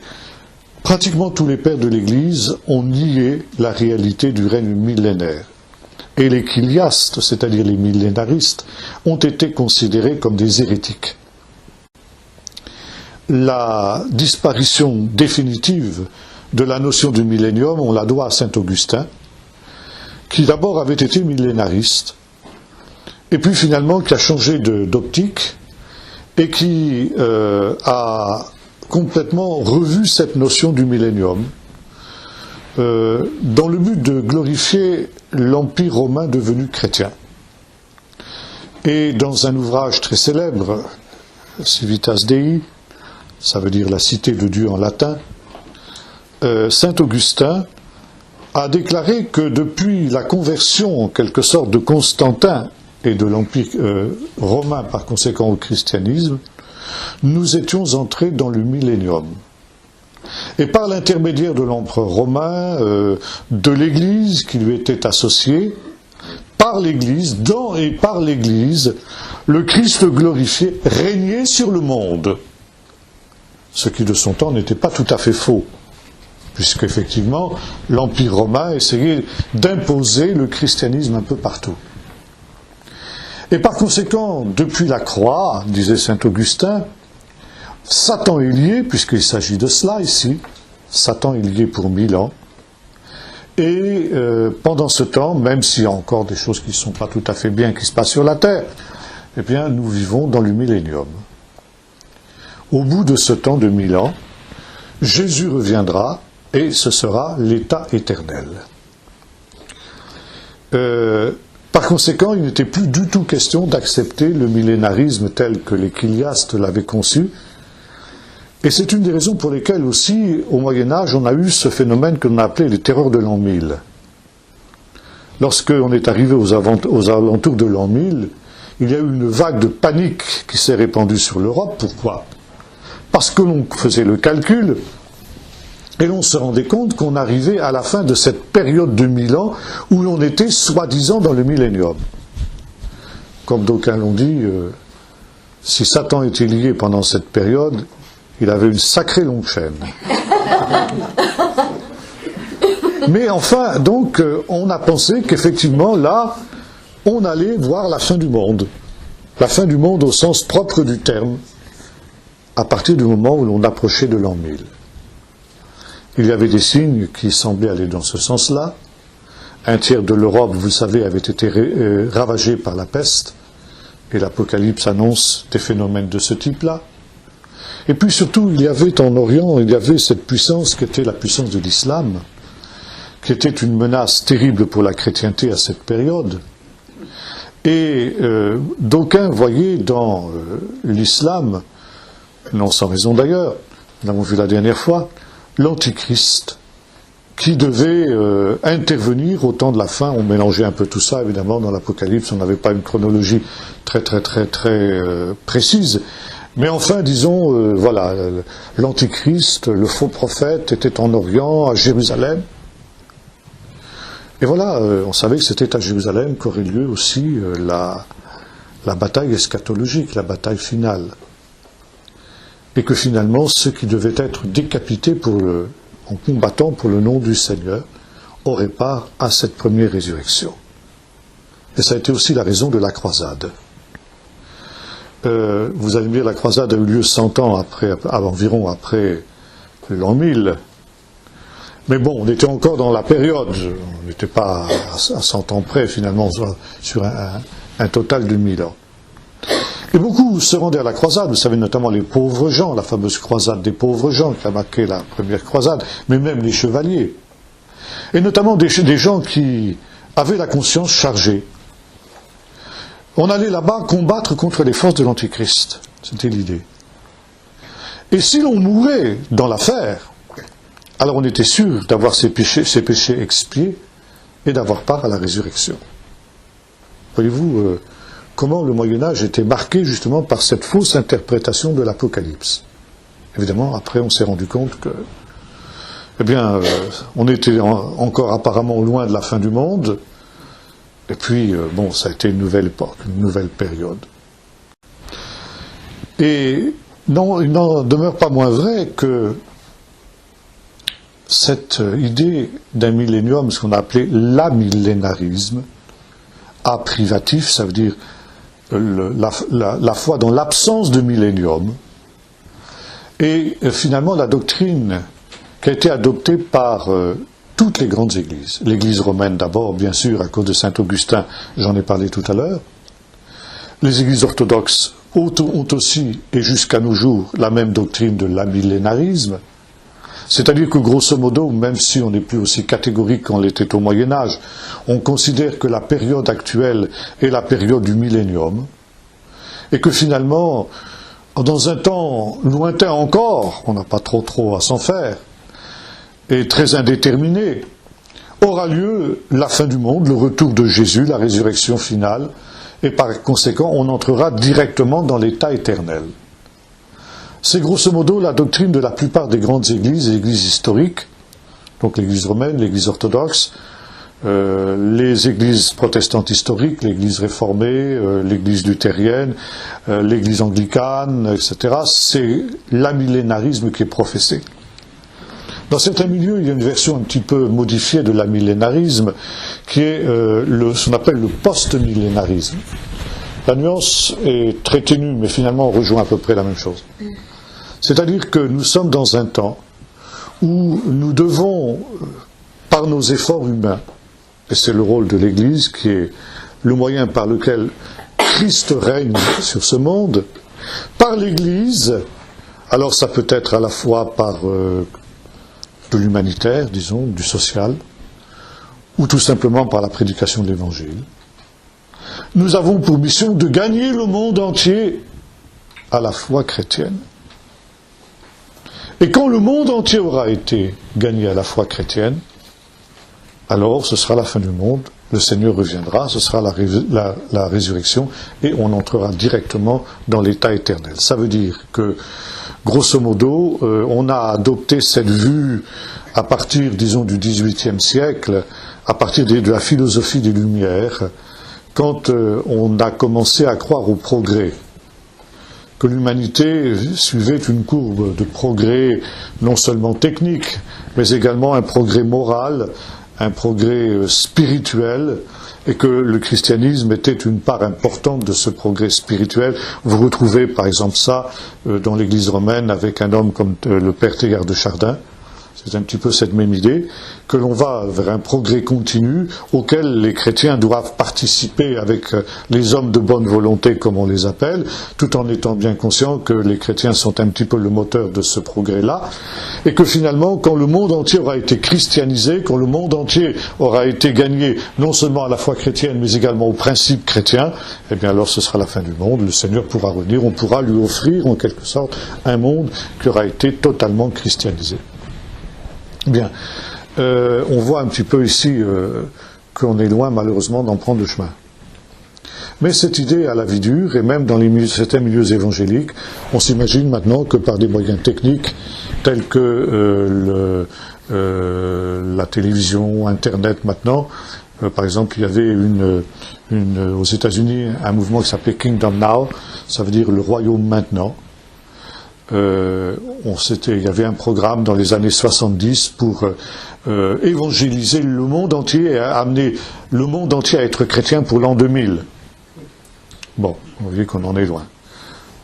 pratiquement tous les pères de l'Église ont nié la réalité du règne millénaire. Et les chiliastes, c'est-à-dire les millénaristes, ont été considérés comme des hérétiques. La disparition définitive de la notion du millénium, on la doit à saint Augustin, qui d'abord avait été millénariste, et puis finalement qui a changé d'optique, et qui a complètement revu cette notion du millénium, dans le but de glorifier l'Empire romain devenu chrétien. Et dans un ouvrage très célèbre, Civitas Dei, ça veut dire la cité de Dieu en latin, saint Augustin a déclaré que depuis la conversion en quelque sorte de Constantin et de l'Empire romain par conséquent au christianisme, nous étions entrés dans le millénium. Et par l'intermédiaire de l'empereur romain, de l'Église qui lui était associée, par l'Église, dans et par l'Église, le Christ glorifié régnait sur le monde. Ce qui de son temps n'était pas tout à fait faux, puisqu'effectivement l'Empire romain essayait d'imposer le christianisme un peu partout. Et par conséquent, depuis la croix, disait saint Augustin, Satan est lié, puisqu'il s'agit de cela ici, Satan est lié pour 1000 ans, et pendant ce temps, même s'il y a encore des choses qui ne sont pas tout à fait bien qui se passent sur la terre, eh bien nous vivons dans le millénium. Au bout de ce temps de 1000 ans, Jésus reviendra et ce sera l'état éternel. Par conséquent, il n'était plus du tout question d'accepter le millénarisme tel que les chiliastes l'avaient conçu. Et c'est une des raisons pour lesquelles aussi, au Moyen-Âge, on a eu ce phénomène que l'on a appelé les terreurs de l'an 1000. Lorsqu'on est arrivé aux alentours de l'an 1000, il y a eu une vague de panique qui s'est répandue sur l'Europe. Pourquoi ? Parce que l'on faisait le calcul et l'on se rendait compte qu'on arrivait à la fin de cette période de 1000 ans où l'on était soi-disant dans le millénium. Comme d'aucuns l'ont dit, si Satan était lié pendant cette période, il avait une sacrée longue chaîne. Mais enfin, donc, on a pensé qu'effectivement, là, on allait voir la fin du monde. La fin du monde au sens propre du terme, à partir du moment où l'on approchait de l'an 1000. Il y avait des signes qui semblaient aller dans ce sens-là. Un tiers de l'Europe, vous le savez, avait été ravagé par la peste, et l'Apocalypse annonce des phénomènes de ce type-là. Et puis surtout, il y avait en Orient, il y avait cette puissance qui était la puissance de l'islam, qui était une menace terrible pour la chrétienté à cette période. Et d'aucuns voyaient dans l'islam, non sans raison d'ailleurs, nous l'avons vu la dernière fois, l'Antichrist, qui devait intervenir au temps de la fin. On mélangeait un peu tout ça, évidemment, dans l'Apocalypse, on n'avait pas une chronologie très précise. Mais enfin, disons, voilà, l'Antichrist, le faux prophète, était en Orient, à Jérusalem. Et voilà, on savait que c'était à Jérusalem qu'aurait lieu aussi la bataille eschatologique, la bataille finale. Et que finalement, ceux qui devaient être décapités en combattant pour le nom du Seigneur auraient part à cette première résurrection. Et ça a été aussi la raison de la croisade. Vous allez me dire, la croisade a eu lieu 100 ans environ après l'an 1000. Mais bon, on était encore dans la période, on n'était pas à 100 ans près finalement, sur un total de 1000 ans. Et beaucoup se rendaient à la croisade, vous savez, notamment les pauvres gens, la fameuse croisade des pauvres gens qui a marqué la première croisade, mais même les chevaliers. Et notamment des gens qui avaient la conscience chargée. On allait là-bas combattre contre les forces de l'Antichrist. C'était l'idée. Et si l'on mourait dans l'affaire, alors on était sûr d'avoir ses péchés expiés et d'avoir part à la résurrection. Voyez-vous comment le Moyen-Âge était marqué justement par cette fausse interprétation de l'Apocalypse. Évidemment, après on s'est rendu compte que, on était encore apparemment loin de la fin du monde. Et puis, ça a été une nouvelle époque, une nouvelle période. Et non, il n'en demeure pas moins vrai que cette idée d'un millénium, ce qu'on a appelé l'amillénarisme, a privatif, ça veut dire la foi dans l'absence de millénium, et finalement la doctrine qui a été adoptée par toutes les grandes églises. L'église romaine d'abord, bien sûr, à cause de saint Augustin, j'en ai parlé tout à l'heure. Les églises orthodoxes ont aussi, et jusqu'à nos jours, la même doctrine de l'amillénarisme. C'est-à-dire que grosso modo, même si on n'est plus aussi catégorique qu'on l'était au Moyen-Âge, on considère que la période actuelle est la période du millénium, et que finalement, dans un temps lointain encore, on n'a pas trop à s'en faire, et très indéterminé, aura lieu la fin du monde, le retour de Jésus, la résurrection finale, et par conséquent, on entrera directement dans l'état éternel. C'est grosso modo la doctrine de la plupart des grandes églises, les églises historiques, donc l'église romaine, l'église orthodoxe, les églises protestantes historiques, l'église réformée, l'église luthérienne, l'église anglicane, etc. C'est l'amillénarisme qui est professé. Dans certains milieux, il y a une version un petit peu modifiée de l'amillénarisme qui est ce qu'on appelle le post-millénarisme. La nuance est très ténue, mais finalement on rejoint à peu près la même chose. C'est-à-dire que nous sommes dans un temps où nous devons, par nos efforts humains, et c'est le rôle de l'Église qui est le moyen par lequel Christ règne sur ce monde, par l'Église, alors ça peut être à la fois par de l'humanitaire, disons, du social, ou tout simplement par la prédication de l'Évangile. Nous avons pour mission de gagner le monde entier à la foi chrétienne. Et quand le monde entier aura été gagné à la foi chrétienne, alors ce sera la fin du monde, le Seigneur reviendra, ce sera la résurrection, et on entrera directement dans l'état éternel. Ça veut dire que, grosso modo, on a adopté cette vue à partir, disons, du XVIIIe siècle, à partir de la philosophie des Lumières, quand on a commencé à croire au progrès, que l'humanité suivait une courbe de progrès non seulement technique, mais également un progrès moral, un progrès spirituel, et que le christianisme était une part importante de ce progrès spirituel. Vous retrouvez par exemple ça dans l'Église romaine avec un homme comme le Père Teilhard de Chardin. C'est un petit peu cette même idée, que l'on va vers un progrès continu auquel les chrétiens doivent participer avec les hommes de bonne volonté, comme on les appelle, tout en étant bien conscients que les chrétiens sont un petit peu le moteur de ce progrès-là, et que finalement, quand le monde entier aura été christianisé, quand le monde entier aura été gagné non seulement à la foi chrétienne, mais également au principe chrétien, eh bien alors ce sera la fin du monde, le Seigneur pourra revenir, on pourra lui offrir en quelque sorte un monde qui aura été totalement christianisé. Bien, on voit un petit peu ici qu'on est loin malheureusement d'en prendre le chemin. Mais cette idée à la vie dure, et même dans certains milieux évangéliques, on s'imagine maintenant que par des moyens techniques tels que la télévision, Internet maintenant, par exemple il y avait aux États-Unis un mouvement qui s'appelait Kingdom Now, ça veut dire le royaume maintenant. Il y avait un programme dans les années 70 pour évangéliser le monde entier et amener le monde entier à être chrétien pour l'an 2000. Bon, vous voyez qu'on en est loin.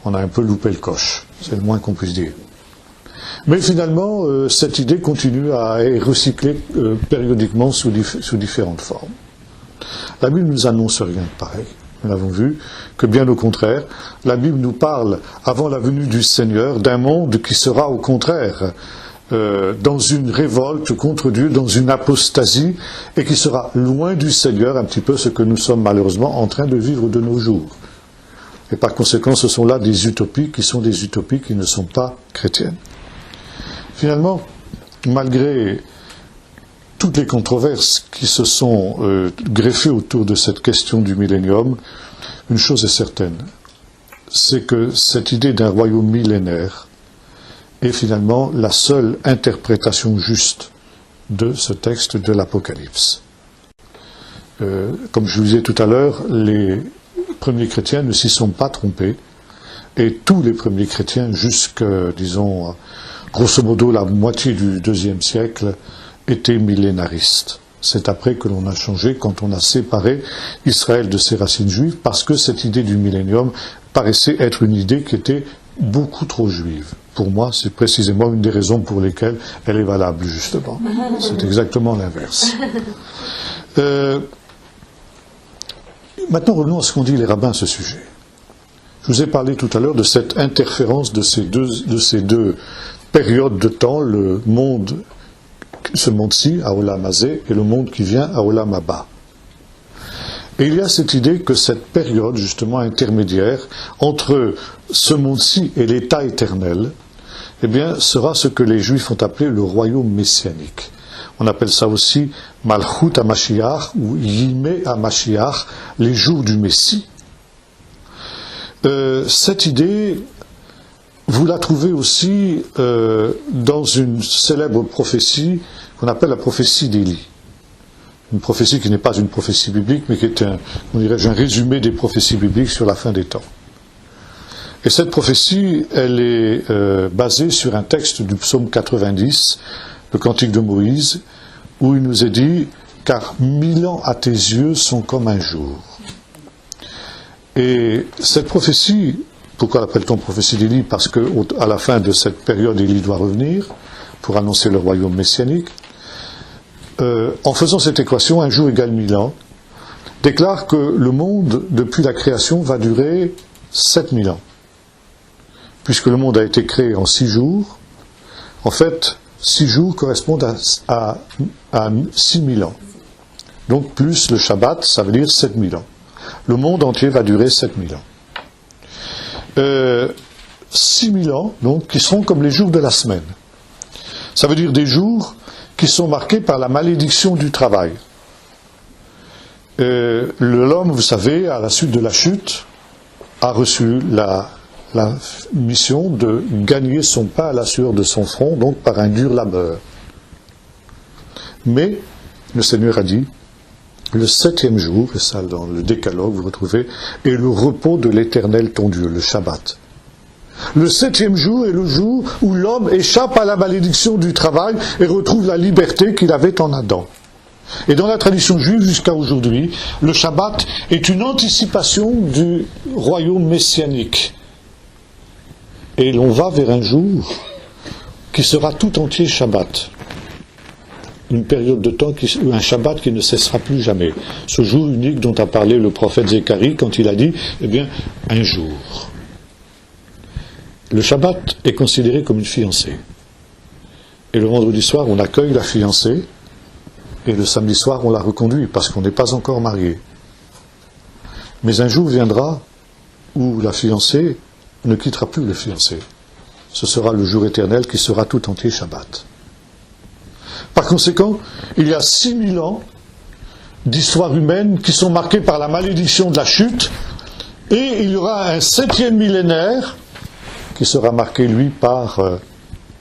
On a un peu loupé le coche, c'est le moins qu'on puisse dire. Mais finalement, cette idée continue à être recyclée périodiquement sous différentes formes. La Bible ne nous annonce rien de pareil. Nous l'avons vu, que bien au contraire, la Bible nous parle, avant la venue du Seigneur, d'un monde qui sera au contraire dans une révolte contre Dieu, dans une apostasie, et qui sera loin du Seigneur, un petit peu ce que nous sommes malheureusement en train de vivre de nos jours. Et par conséquent, ce sont là des utopies qui sont des utopies qui ne sont pas chrétiennes. Finalement, malgré toutes les controverses qui se sont greffées autour de cette question du millénium, une chose est certaine, c'est que cette idée d'un royaume millénaire est finalement la seule interprétation juste de ce texte de l'Apocalypse. Comme je vous disais tout à l'heure, les premiers chrétiens ne s'y sont pas trompés, et tous les premiers chrétiens, jusqu'à, disons, grosso modo la moitié du IIe siècle, étaient millénaristes. C'est après que l'on a changé, quand on a séparé Israël de ses racines juives, parce que cette idée du millénium paraissait être une idée qui était beaucoup trop juive. Pour moi, c'est précisément une des raisons pour lesquelles elle est valable, justement. C'est exactement l'inverse. Maintenant, revenons à ce qu'ont dit les rabbins à ce sujet. Je vous ai parlé tout à l'heure de cette interférence de ces deux périodes de temps, le monde, ce monde-ci, à Olam Hazé, et le monde qui vient à Olam Haba. Et il y a cette idée que cette période, justement, intermédiaire, entre ce monde-ci et l'état éternel, eh bien, sera ce que les Juifs ont appelé le royaume messianique. On appelle ça aussi Malchut HaMashiach ou Yimei HaMashiach, les jours du Messie. Cette idée, vous la trouvez aussi dans une célèbre prophétie qu'on appelle la prophétie d'Élie. Une prophétie qui n'est pas une prophétie biblique, mais qui est un résumé des prophéties bibliques sur la fin des temps. Et cette prophétie, elle est basée sur un texte du psaume 90, le cantique de Moïse, où il nous est dit « Car 1000 ans à tes yeux sont comme un jour ». Et cette prophétie, pourquoi l'appelle-t-on prophétie d'Élie? Parce qu'à la fin de cette période, Élie doit revenir pour annoncer le royaume messianique. En faisant cette équation, un jour égale 1000 ans, déclare que le monde, depuis la création, va durer 7000 ans. Puisque le monde a été créé en 6 jours, en fait, 6 jours correspondent à 6000 ans. Donc plus le Shabbat, ça veut dire 7000 ans. Le monde entier va durer 7000 ans. 6000 ans, donc, qui seront comme les jours de la semaine. Ça veut dire des jours qui sont marqués par la malédiction du travail. L'homme, vous savez, à la suite de la chute, a reçu la mission de gagner son pain à la sueur de son front, donc par un dur labeur. Mais le Seigneur a dit, le 7e jour, et ça dans le Décalogue, vous retrouvez, est le repos de l'Éternel ton Dieu, le Shabbat. Le 7e jour est le jour où l'homme échappe à la malédiction du travail et retrouve la liberté qu'il avait en Adam. Et dans la tradition juive jusqu'à aujourd'hui, le Shabbat est une anticipation du royaume messianique. Et l'on va vers un jour qui sera tout entier Shabbat. Une période de temps, un Shabbat qui ne cessera plus jamais. Ce jour unique dont a parlé le prophète Zacharie quand il a dit, eh bien, un jour. Le Shabbat est considéré comme une fiancée. Et le vendredi soir, on accueille la fiancée, et le samedi soir, on la reconduit, parce qu'on n'est pas encore marié. Mais un jour viendra où la fiancée ne quittera plus le fiancé. Ce sera le jour éternel qui sera tout entier Shabbat. Par conséquent, il y a 6000 ans d'histoire humaine qui sont marquées par la malédiction de la chute, et il y aura un 7e millénaire qui sera marqué, lui, par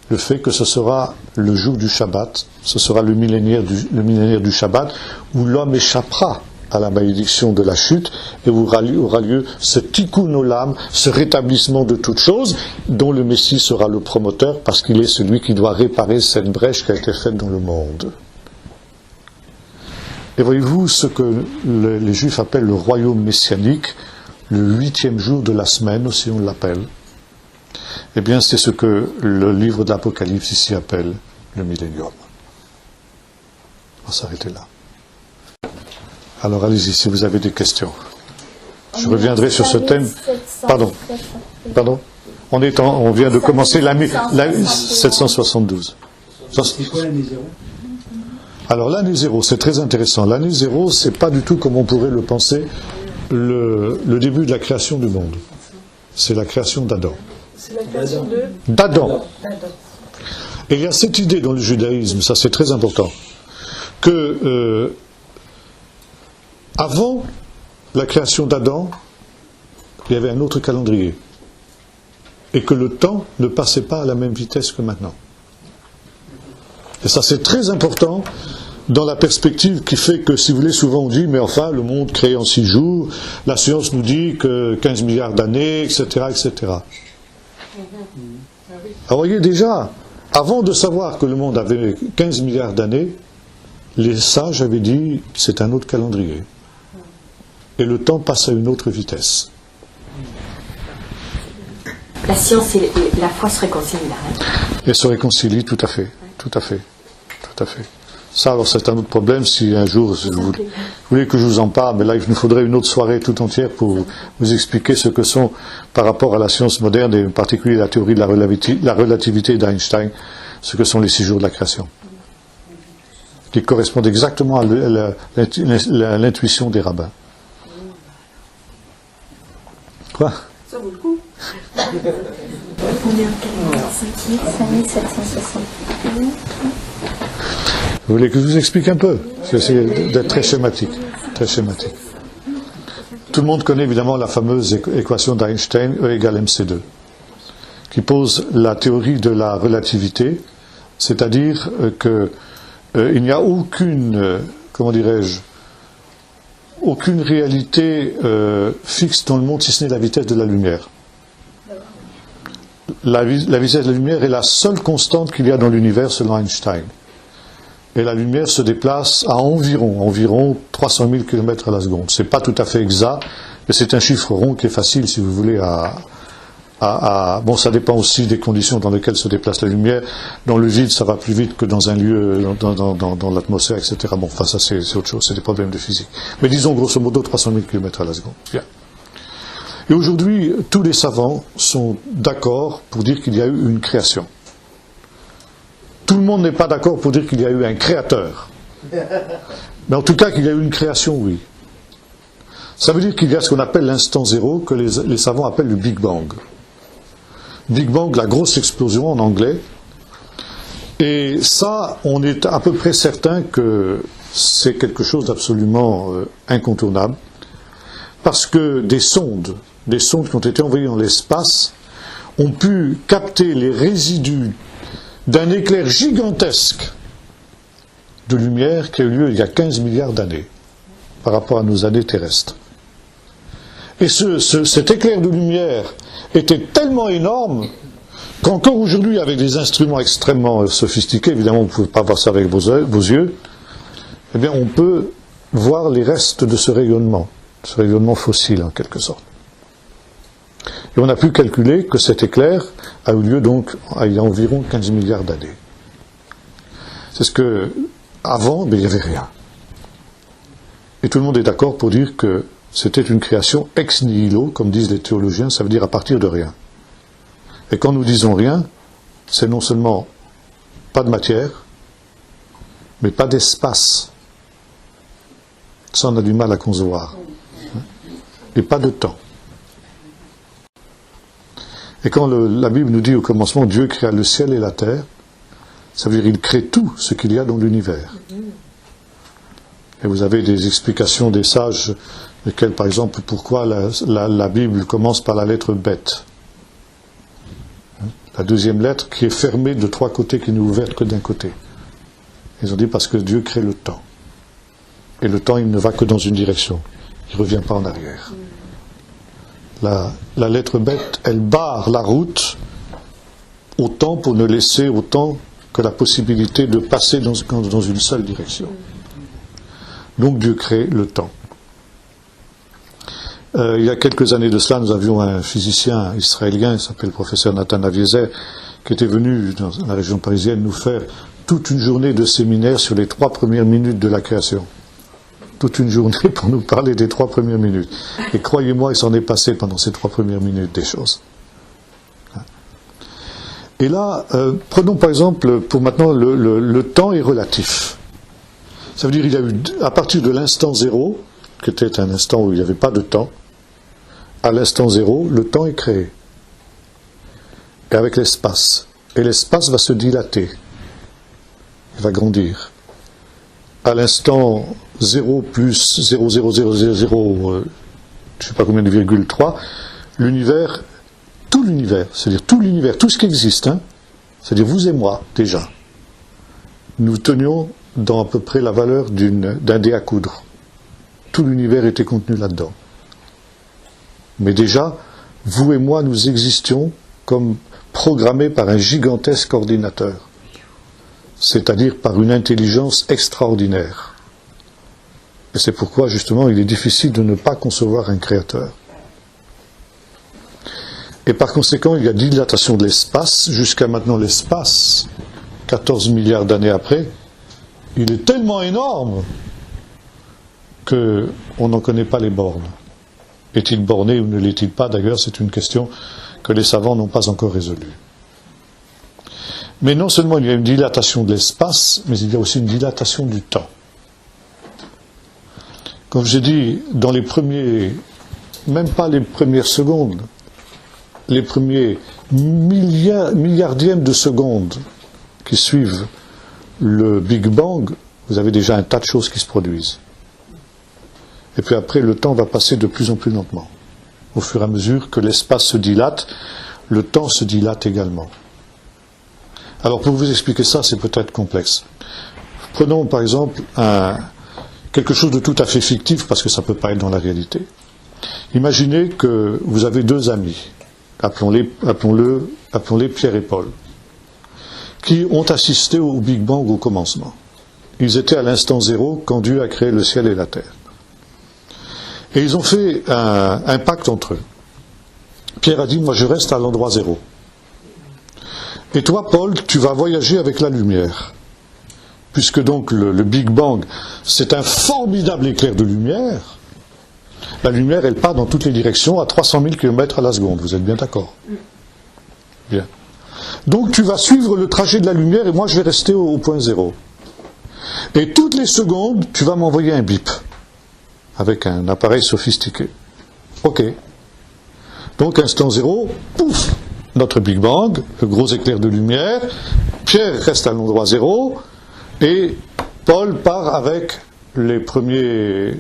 le fait que ce sera le jour du Shabbat, ce sera le millénaire du Shabbat, où l'homme échappera à la malédiction de la chute, et où aura lieu ce tikkun olam, ce rétablissement de toutes choses, dont le Messie sera le promoteur, parce qu'il est celui qui doit réparer cette brèche qui a été faite dans le monde. Et voyez-vous ce que les Juifs appellent le royaume messianique, le 8e jour de la semaine, aussi on l'appelle. Eh bien, c'est ce que le livre de l'Apocalypse ici appelle le millénium. On va s'arrêter là. Alors, allez-y, si vous avez des questions. Je reviendrai sur ce thème. Pardon. On vient de commencer l'année 772. C'est quoi l'année zéro? Alors, l'année zéro, c'est très intéressant. L'année zéro, c'est pas du tout comme on pourrait le penser, le début de la création du monde. C'est la création d'Adam. C'est la création d'Adam. Et il y a cette idée dans le judaïsme, ça c'est très important, que avant la création d'Adam, il y avait un autre calendrier. Et que le temps ne passait pas à la même vitesse que maintenant. Et ça c'est très important dans la perspective qui fait que, si vous voulez, souvent on dit, mais enfin, le monde créé en 6 jours, la science nous dit que 15 milliards d'années, etc., etc. Alors voyez déjà, avant de savoir que le monde avait 15 milliards d'années, les sages avaient dit, c'est un autre calendrier. Et le temps passe à une autre vitesse. La science et la foi se réconcilient là. Elles se réconcilient, tout à fait. Tout à fait. Tout à fait. Ça, alors, c'est un autre problème. Si un jour vous voulez que je vous en parle, mais là, il nous faudrait une autre soirée tout entière pour vous expliquer ce que sont, par rapport à la science moderne, et en particulier la théorie de la relativité d'Einstein, ce que sont les 6 jours de la création, qui correspondent exactement à l'intuition des rabbins. Quoi? Ça vaut le coup. On est en 1760. Vous voulez que je vous explique un peu? J'essaie d'être très schématique. Très schématique. Tout le monde connaît évidemment la fameuse équation d'Einstein, E égale mc2, qui pose la théorie de la relativité, c'est-à-dire qu'il n'y a aucune comment dirais-je, aucune réalité fixe dans le monde si ce n'est la vitesse de la lumière. La vitesse de la lumière est la seule constante qu'il y a dans l'univers selon Einstein. Et la lumière se déplace à environ 300 000 km à la seconde. C'est pas tout à fait exact, mais c'est un chiffre rond qui est facile, si vous voulez, bon, ça dépend aussi des conditions dans lesquelles se déplace la lumière. Dans le vide, ça va plus vite que dans un lieu, dans l'atmosphère, etc. Bon, enfin, ça c'est autre chose, c'est des problèmes de physique. Mais disons grosso modo 300 000 km à la seconde. Bien. Et aujourd'hui, tous les savants sont d'accord pour dire qu'il y a eu une création. Tout le monde n'est pas d'accord pour dire qu'il y a eu un créateur. Mais en tout cas, qu'il y a eu une création, oui. Ça veut dire qu'il y a ce qu'on appelle l'instant zéro, que les savants appellent le Big Bang. Big Bang, la grosse explosion en anglais. Et ça, on est à peu près certain que c'est quelque chose d'absolument incontournable. Parce que des sondes qui ont été envoyées dans l'espace, ont pu capter les résidus d'un éclair gigantesque de lumière qui a eu lieu il y a 15 milliards d'années par rapport à nos années terrestres. Et cet éclair de lumière était tellement énorme qu'encore aujourd'hui, avec des instruments extrêmement sophistiqués, évidemment vous ne pouvez pas voir ça avec vos yeux, eh bien on peut voir les restes de ce rayonnement fossile en quelque sorte. Et on a pu calculer que cet éclair a eu lieu donc il y a environ 15 milliards d'années. C'est ce que, avant, il n'y avait rien. Et tout le monde est d'accord pour dire que c'était une création ex nihilo, comme disent les théologiens, ça veut dire à partir de rien. Et quand nous disons rien, c'est non seulement pas de matière, mais pas d'espace. Ça, on a du mal à concevoir. Et pas de temps. Et quand la Bible nous dit au commencement, Dieu créa le ciel et la terre, ça veut dire qu'il crée tout ce qu'il y a dans l'univers. Et vous avez des explications des sages, lesquelles, par exemple, pourquoi la Bible commence par la lettre bête. La deuxième lettre qui est fermée de trois côtés, qui n'est ouverte que d'un côté. Ils ont dit parce que Dieu crée le temps. Et le temps, il ne va que dans une direction. Il ne revient pas en arrière. La lettre bête, elle barre la route au temps pour ne laisser au temps que la possibilité de passer dans une seule direction. Donc Dieu crée le temps. Il y a quelques années de cela, nous avions un physicien israélien, il s'appelle le professeur Nathan Aviezer, qui était venu dans la région parisienne nous faire toute une journée de séminaire sur les 3 premières minutes de la création. Toute une journée pour nous parler des 3 premières minutes. Et croyez-moi, il s'en est passé pendant ces 3 premières minutes des choses. Et là, prenons par exemple, pour maintenant, le temps est relatif. Ça veut dire qu'il y a eu, à partir de l'instant zéro, qui était un instant où il n'y avait pas de temps, à l'instant zéro, le temps est créé. Et avec l'espace. Et l'espace va se dilater. Il va grandir. À l'instant 0 plus 0,0000, je ne sais pas combien de virgule 3, l'univers, tout l'univers, c'est-à-dire tout l'univers, tout ce qui existe, c'est-à-dire vous et moi, déjà, nous tenions dans à peu près la valeur d'un dé à coudre. Tout l'univers était contenu là-dedans. Mais déjà, vous et moi, nous existions comme programmés par un gigantesque ordinateur. C'est-à-dire par une intelligence extraordinaire. Et c'est pourquoi, justement, il est difficile de ne pas concevoir un créateur. Et par conséquent, il y a dilatation de l'espace. Jusqu'à maintenant, l'espace, 14 milliards d'années après, il est tellement énorme qu'on n'en connaît pas les bornes. Est-il borné ou ne l'est-il pas? D'ailleurs, c'est une question que les savants n'ont pas encore résolue. Mais non seulement il y a une dilatation de l'espace, mais il y a aussi une dilatation du temps. Comme j'ai dit, dans les premiers, même pas les premières secondes, les premiers milliardièmes de secondes qui suivent le Big Bang, vous avez déjà un tas de choses qui se produisent. Et puis après, le temps va passer de plus en plus lentement. Au fur et à mesure que l'espace se dilate, le temps se dilate également. Alors pour vous expliquer ça, c'est peut-être complexe. Prenons par exemple quelque chose de tout à fait fictif parce que ça ne peut pas être dans la réalité. Imaginez que vous avez deux amis, appelons-les Pierre et Paul, qui ont assisté au Big Bang au commencement. Ils étaient à l'instant zéro quand Dieu a créé le ciel et la terre. Et ils ont fait un pacte entre eux. Pierre a dit, moi je reste à l'endroit zéro. Et toi, Paul, tu vas voyager avec la lumière. Puisque donc le Big Bang, c'est un formidable éclair de lumière. La lumière, elle part dans toutes les directions à 300 000 km à la seconde. Vous êtes bien d'accord? Bien. Donc tu vas suivre le trajet de la lumière et moi je vais rester au point zéro. Et toutes les secondes, tu vas m'envoyer un bip avec un appareil sophistiqué. Ok. Donc instant zéro, pouf, notre Big Bang, le gros éclair de lumière, Pierre reste à l'endroit zéro, et Paul part avec les premiers,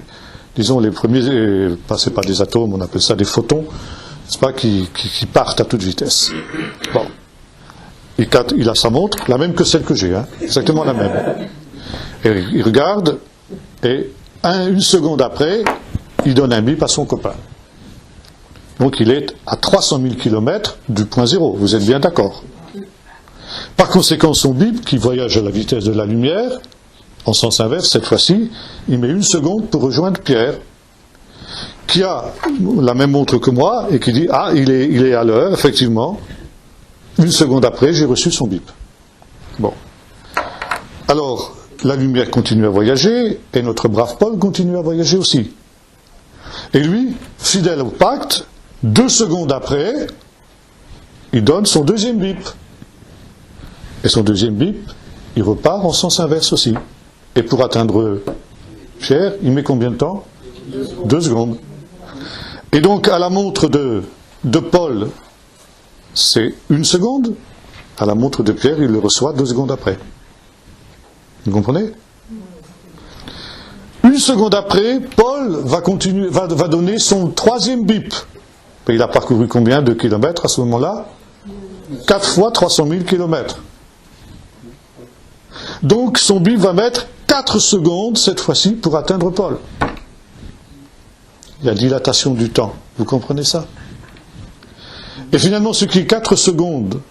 c'est pas des atomes, on appelle ça des photons, c'est pas qui partent à toute vitesse. Bon. Il a sa montre, la même que celle que j'ai, hein, exactement la même. Et il regarde, et une seconde après, il donne un bip à son copain. Donc il est à 300 000 km du point zéro, vous êtes bien d'accord? Par conséquent, son bip, qui voyage à la vitesse de la lumière, en sens inverse cette fois-ci, il met une seconde pour rejoindre Pierre, qui a la même montre que moi, et qui dit, ah, il est à l'heure, effectivement. Une seconde après, j'ai reçu son bip. Bon. Alors, la lumière continue à voyager, et notre brave Paul continue à voyager aussi. Et lui, fidèle au pacte, 2 secondes après, il donne son deuxième bip. Et son deuxième bip, il repart en sens inverse aussi. Et pour atteindre Pierre, il met combien de temps? 2 secondes. Et donc, à la montre de Paul, c'est 1 seconde. À la montre de Pierre, il le reçoit 2 secondes après. Vous comprenez? 1 seconde après, Paul va donner son 3e bip. Et il a parcouru combien de kilomètres à ce moment-là? 4 fois 300 000 kilomètres. Donc son bip va mettre 4 secondes cette fois-ci pour atteindre Paul. La dilatation du temps. Vous comprenez ça? Et finalement, ce qui est 4 secondes,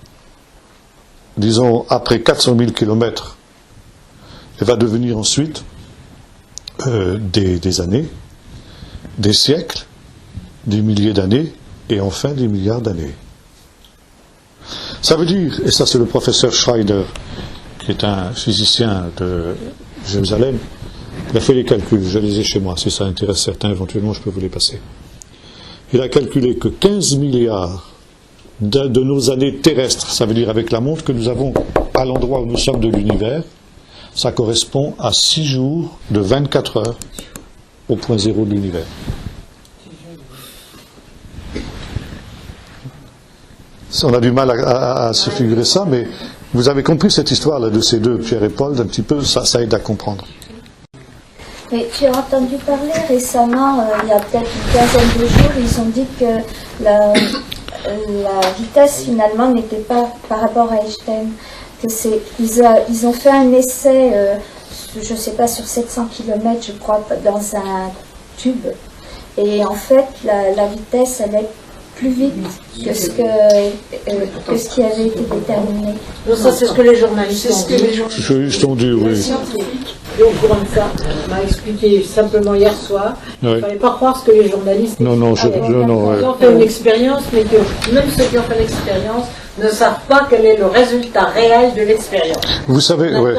disons après 400 000 kilomètres, va devenir ensuite des années, des siècles, des milliers d'années, et enfin des milliards d'années. Ça veut dire, et ça c'est le professeur Schreider, qui est un physicien de Jérusalem, il a fait les calculs, je les ai chez moi, si ça intéresse certains, éventuellement je peux vous les passer. Il a calculé que 15 milliards de nos années terrestres, ça veut dire avec la montre que nous avons à l'endroit où nous sommes de l'univers, ça correspond à 6 jours de 24 heures au point zéro de l'univers. On a du mal à se figurer ça, mais vous avez compris cette histoire-là de ces deux, Pierre et Paul, d'un petit peu, ça aide à comprendre. Mais tu as entendu parler récemment, il y a peut-être une quinzaine de jours, ils ont dit que la vitesse finalement n'était pas par rapport à Einstein. Ils ont fait un essai, je ne sais pas, sur 700 km, je crois, dans un tube. Et en fait, la vitesse allait plus vite que ce qui avait été déterminé. Non, ça, c'est ce que les journalistes ont dit. Juste ont dit, oui. Et au courant de ça, m'a expliqué simplement hier soir. Il ne fallait pas croire ce que les journalistes Non, non, ils ont fait une expérience, mais que même ceux qui ont fait l'expérience ne savent pas quel est le résultat réel de l'expérience. Vous savez, ouais.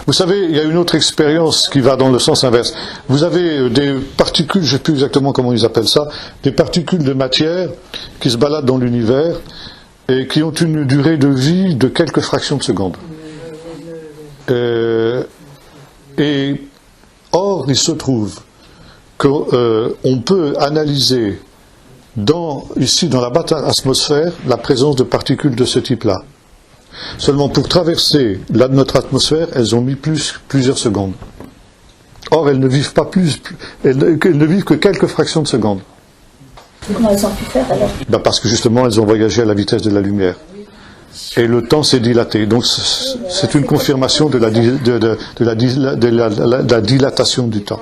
Vous savez, il y a une autre expérience qui va dans le sens inverse. Vous avez des particules, je ne sais plus exactement comment ils appellent ça, des particules de matière qui se baladent dans l'univers et qui ont une durée de vie de quelques fractions de seconde. Or, il se trouve qu'on peut analyser ici dans la basse atmosphère la présence de particules de ce type-là. Seulement pour traverser notre atmosphère, elles ont mis plusieurs secondes. Or, elles ne vivent pas elles ne vivent que quelques fractions de secondes. Comment elles ont pu faire alors? Parce que justement, elles ont voyagé à la vitesse de la lumière. et le temps s'est dilaté. Donc c'est une confirmation de la dilatation du temps.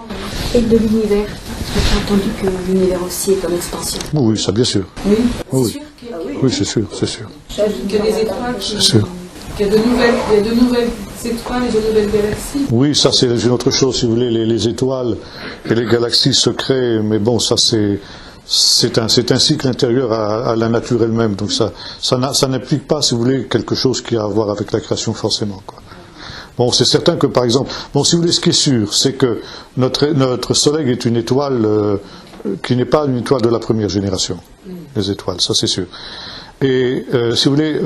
Et de l'univers. J'ai entendu que l'univers aussi est en expansion. Oui, ça bien sûr. Oui, Oui, oui, c'est sûr, c'est sûr. qu'il y a des étoiles, C'est sûr. qu'il y a de nouvelles étoiles et de nouvelles galaxies. Oui, ça c'est une autre chose, si vous voulez, les étoiles et les galaxies se créent, mais bon, ça c'est un cycle intérieur à la nature elle-même, donc ça n'implique pas, si vous voulez, quelque chose qui a à voir avec la création forcément, quoi. Bon, c'est certain que, par exemple, bon, si vous voulez, ce qui est sûr, c'est que notre Soleil est une étoile qui n'est pas une étoile de la première génération, les étoiles, ça c'est sûr. Et si vous voulez,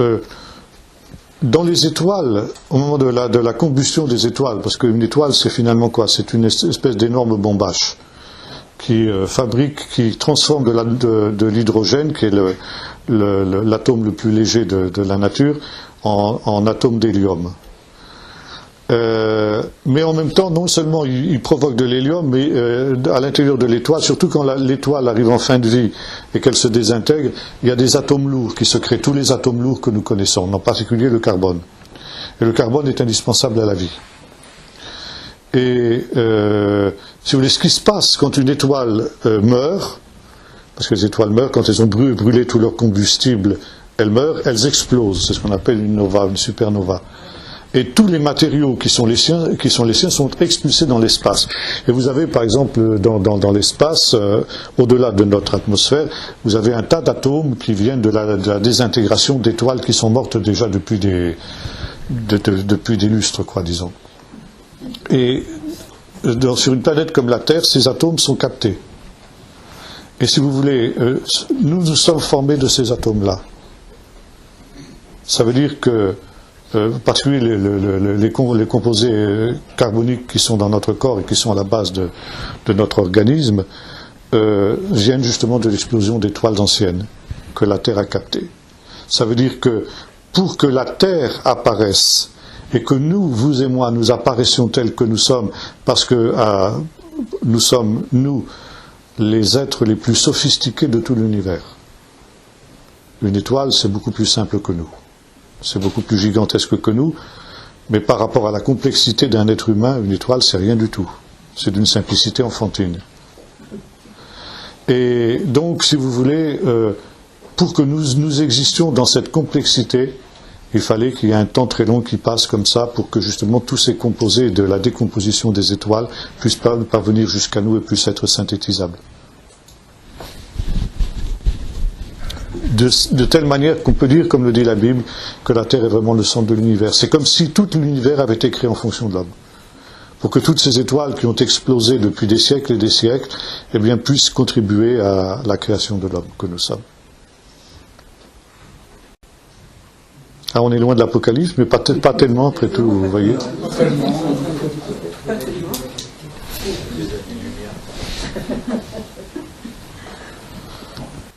dans les étoiles, au moment de la combustion des étoiles, parce qu'une étoile c'est finalement quoi? C'est une espèce d'énorme bombache qui qui transforme de l'hydrogène, qui est l'atome le plus léger de la nature, en atome d'hélium. Mais en même temps, non seulement il provoque de l'hélium, mais à l'intérieur de l'étoile, surtout quand l'étoile arrive en fin de vie et qu'elle se désintègre, il y a des atomes lourds qui se créent, tous les atomes lourds que nous connaissons, en particulier le carbone. Et le carbone est indispensable à la vie. Et si vous voulez, ce qui se passe quand une étoile meurt, parce que les étoiles meurent, quand elles ont brûlé tout leur combustible, elles meurent, elles explosent. C'est ce qu'on appelle une nova, une supernova. Et tous les matériaux qui sont les siens sont expulsés dans l'espace. Et vous avez, par exemple, dans l'espace, au-delà de notre atmosphère, vous avez un tas d'atomes qui viennent de la désintégration d'étoiles qui sont mortes déjà depuis des lustres, quoi, disons. Et sur une planète comme la Terre, ces atomes sont captés. Et si vous voulez, nous sommes formés de ces atomes-là. Ça veut dire que particulier les composés carboniques qui sont dans notre corps et qui sont à la base de notre organisme viennent justement de l'explosion d'étoiles anciennes que la Terre a captées. Ça veut dire que pour que la Terre apparaisse et que nous, vous et moi, nous apparaissions tels que nous sommes, parce que nous sommes, nous, les êtres les plus sophistiqués de tout l'univers. Une étoile, c'est beaucoup plus simple que nous. C'est beaucoup plus gigantesque que nous, mais par rapport à la complexité d'un être humain, une étoile, c'est rien du tout. C'est d'une simplicité enfantine. Et donc, si vous voulez, pour que nous existions dans cette complexité, il fallait qu'il y ait un temps très long qui passe comme ça pour que justement tous ces composés de la décomposition des étoiles puissent parvenir jusqu'à nous et puissent être synthétisables. De telle manière qu'on peut dire, comme le dit la Bible, que la Terre est vraiment le centre de l'univers. C'est comme si tout l'univers avait été créé en fonction de l'homme. Pour que toutes ces étoiles qui ont explosé depuis des siècles et des siècles, eh bien, puissent contribuer à la création de l'homme que nous sommes. Ah, on est loin de l'Apocalypse, mais pas tellement après tout, vous voyez.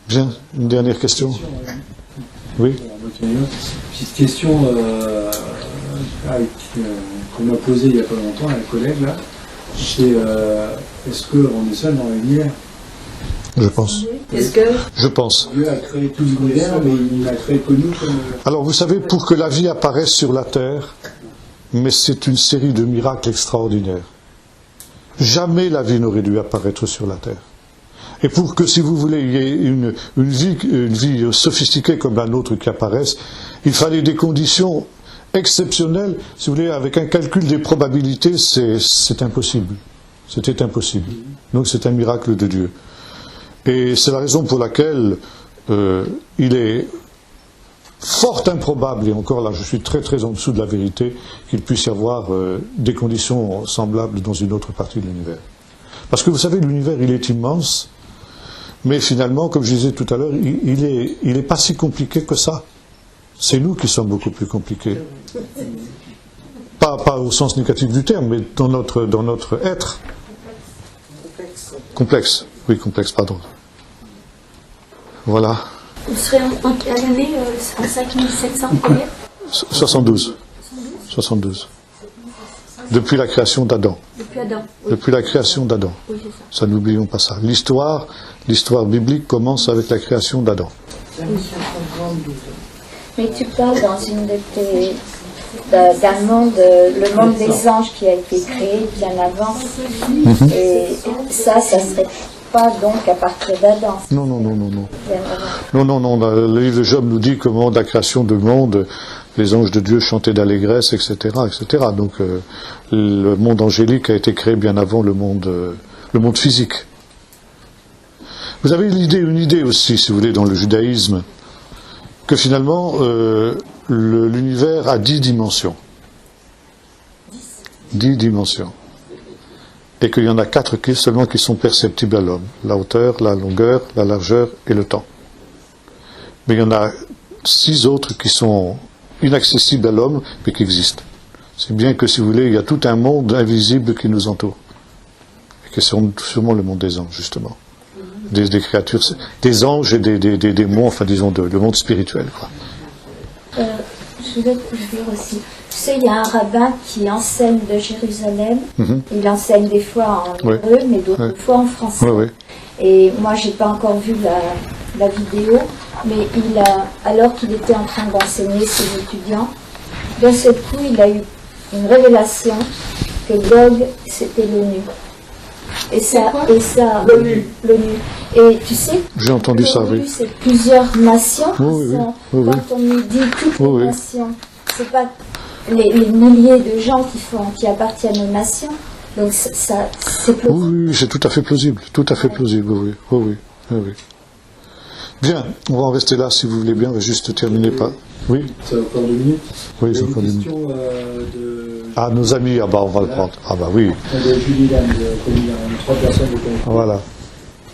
Bien, une dernière question. Oui. Une petite question qu'on m'a posée il n'y a pas longtemps à un collègue là. C'est est-ce qu'on est seul dans l'univers? Je pense. Est-ce que Je pense. Dieu a créé tout l'univers, mais il n'a créé que nous comme... Alors vous savez, pour que la vie apparaisse sur la Terre, mais c'est une série de miracles extraordinaires. Jamais la vie n'aurait dû apparaître sur la Terre. Et pour que, si vous voulez, il y ait une vie sophistiquée comme la nôtre qui apparaisse, il fallait des conditions exceptionnelles. Si vous voulez, avec un calcul des probabilités, c'est impossible. C'était impossible. Donc c'est un miracle de Dieu. Et c'est la raison pour laquelle il est fort improbable, et encore là je suis très très en dessous de la vérité, qu'il puisse y avoir des conditions semblables dans une autre partie de l'univers. Parce que vous savez, l'univers il est immense, mais finalement, comme je disais tout à l'heure, il est pas si compliqué que ça. C'est nous qui sommes beaucoup plus compliqués. Pas au sens négatif du terme, mais dans notre être. Complexe. Oui, complexe, pardon. Voilà. Vous serez en quelle année en 5700 combien 72. 72. Depuis la création d'Adam. Depuis Adam. Oui. Depuis la création d'Adam. Oui, c'est ça. Ça, n'oublions pas ça. L'histoire biblique commence avec la création d'Adam. Mais tu parles dans une de tes... d'un monde, le monde des anges qui a été créé bien avant. Et ça serait pas donc à partir d'Adam. Non, non, non, non, non. Bien avant. Non, non, non. Le livre de Job nous dit qu'au moment de la création du monde, les anges de Dieu chantaient d'allégresse, etc., etc. Donc, le monde angélique a été créé bien avant le monde physique. Vous avez une idée aussi, si vous voulez, dans le judaïsme, que finalement, l'univers a 10 dimensions. 10 dimensions. Et qu'il y en a 4 seulement qui sont perceptibles à l'homme. La hauteur, la longueur, la largeur et le temps. Mais il y en a 6 autres qui sont inaccessibles à l'homme, mais qui existent. C'est bien que, si vous voulez, il y a tout un monde invisible qui nous entoure. Et que c'est sûrement le monde des anges, justement. Des créatures, des anges et des démons, enfin disons, le monde spirituel, quoi. Je vais dire aussi. Tu sais, il y a un rabbin qui enseigne de Jérusalem. Il enseigne des fois en hébreu, mais d'autres fois en français. Et moi, j'ai pas encore vu la vidéo, mais alors qu'il était en train d'enseigner ses étudiants, d'un seul coup, il a eu une révélation que Gog, c'était l'ONU. Et ça, l'ONU. Et tu sais, j'ai entendu ça, oui. C'est plusieurs nations. Oui. Quand on nous dit toutes les nations, c'est pas les milliers de gens qui appartiennent aux nations. Donc ça, c'est plausible. Oui, c'est tout à fait plausible. Tout à fait plausible, oui. Bien, on va en rester là si vous voulez bien. On va juste terminer par. Oui. C'est encore 2 minutes. Oui, c'est encore 2 minutes. Ah, nos amis, on va le prendre. Ah bah oui. De Julie Lam, de Comilla, on est 3 personnes de Comilla. Voilà.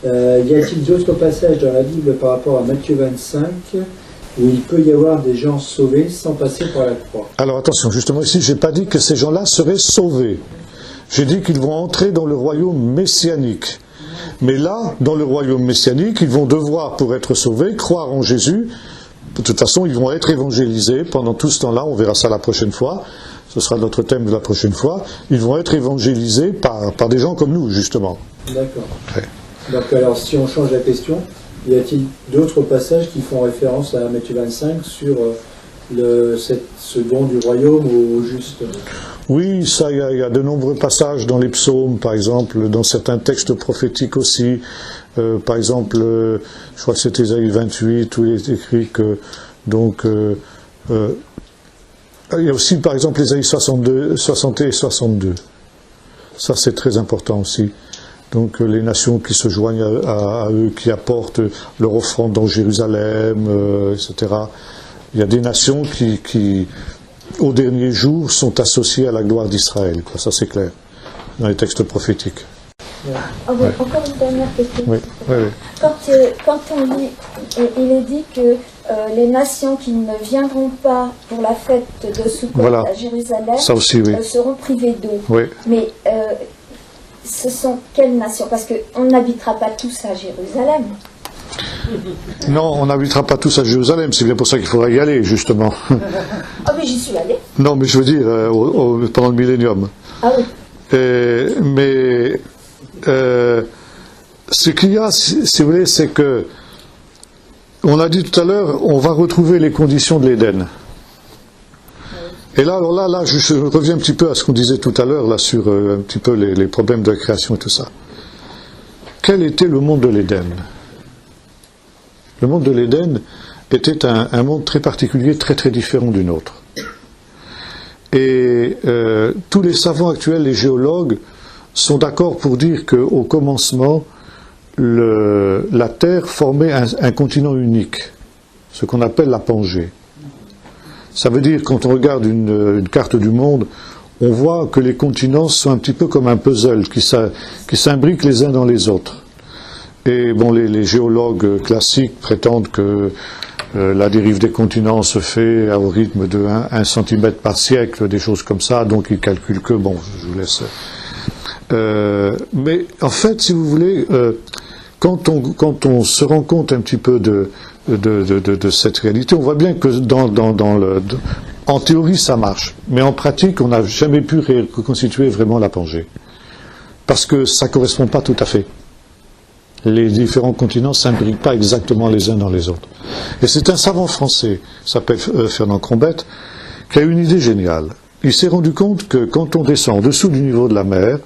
Y a-t-il d'autres passages dans la Bible par rapport à Matthieu 25 où il peut y avoir des gens sauvés sans passer par la croix? Alors attention, justement ici, je n'ai pas dit que ces gens-là seraient sauvés. J'ai dit qu'ils vont entrer dans le royaume messianique. Mais là, dans le royaume messianique, ils vont devoir, pour être sauvés, croire en Jésus. De toute façon, ils vont être évangélisés pendant tout ce temps-là. On verra ça la prochaine fois. Ce sera notre thème de la prochaine fois. Ils vont être évangélisés par des gens comme nous, justement. D'accord. Ouais. Donc alors, si on change la question, y a-t-il d'autres passages qui font référence à Matthieu 25 sur ce don du royaume aux justes? Oui, ça, il y a de nombreux passages dans les psaumes, par exemple, dans certains textes prophétiques aussi. Par exemple, je crois que c'est Ésaïe 28, où il est écrit que, donc, il y a aussi, par exemple, Ésaïe 60 et 62. Ça, c'est très important aussi. Donc, les nations qui se joignent à eux, qui apportent leur offrande dans Jérusalem, etc. Il y a des nations qui, au dernier jour, sont associées à la gloire d'Israël. Ça, c'est clair, dans les textes prophétiques. Encore une dernière question. Oui. Quand on lit, il est dit que les nations qui ne viendront pas pour la fête de Sukkot à Jérusalem ça aussi, seront privées d'eau. Oui. Mais ce sont quelles nations? Parce qu'on n'habitera pas tous à Jérusalem. Non, on n'habitera pas tous à Jérusalem, c'est bien pour ça qu'il faudra y aller, justement. Ah mais j'y suis allée. Non, mais je veux dire, pendant le millénium. Ah oui. Mais ce qu'il y a, si vous voulez, c'est que, on a dit tout à l'heure, on va retrouver les conditions de l'Éden. Et là, alors là, je reviens un petit peu à ce qu'on disait tout à l'heure, là, sur un petit peu les problèmes de la création et tout ça. Quel était le monde de l'Éden? Le monde de l'Éden était un monde très particulier, très très différent du nôtre. Et tous les savants actuels, les géologues, sont d'accord pour dire qu'au commencement, la Terre formait un continent unique, ce qu'on appelle la Pangée. Ça veut dire, quand on regarde une carte du monde, on voit que les continents sont un petit peu comme un puzzle qui s'imbriquent les uns dans les autres. Et bon, les géologues classiques prétendent que la dérive des continents se fait au rythme de 1 cm par siècle, des choses comme ça, donc ils calculent que, bon, je vous laisse. Mais en fait, si vous voulez, quand on se rend compte un petit peu de cette réalité, on voit bien que en théorie ça marche, mais en pratique on n'a jamais pu reconstituer vraiment la Pangée, parce que ça ne correspond pas tout à fait. Les différents continents ne s'imbriquent pas exactement les uns dans les autres. Et c'est un savant français, qui s'appelle Fernand Crombette, qui a une idée géniale. Il s'est rendu compte que quand on descend en dessous du niveau de la mer,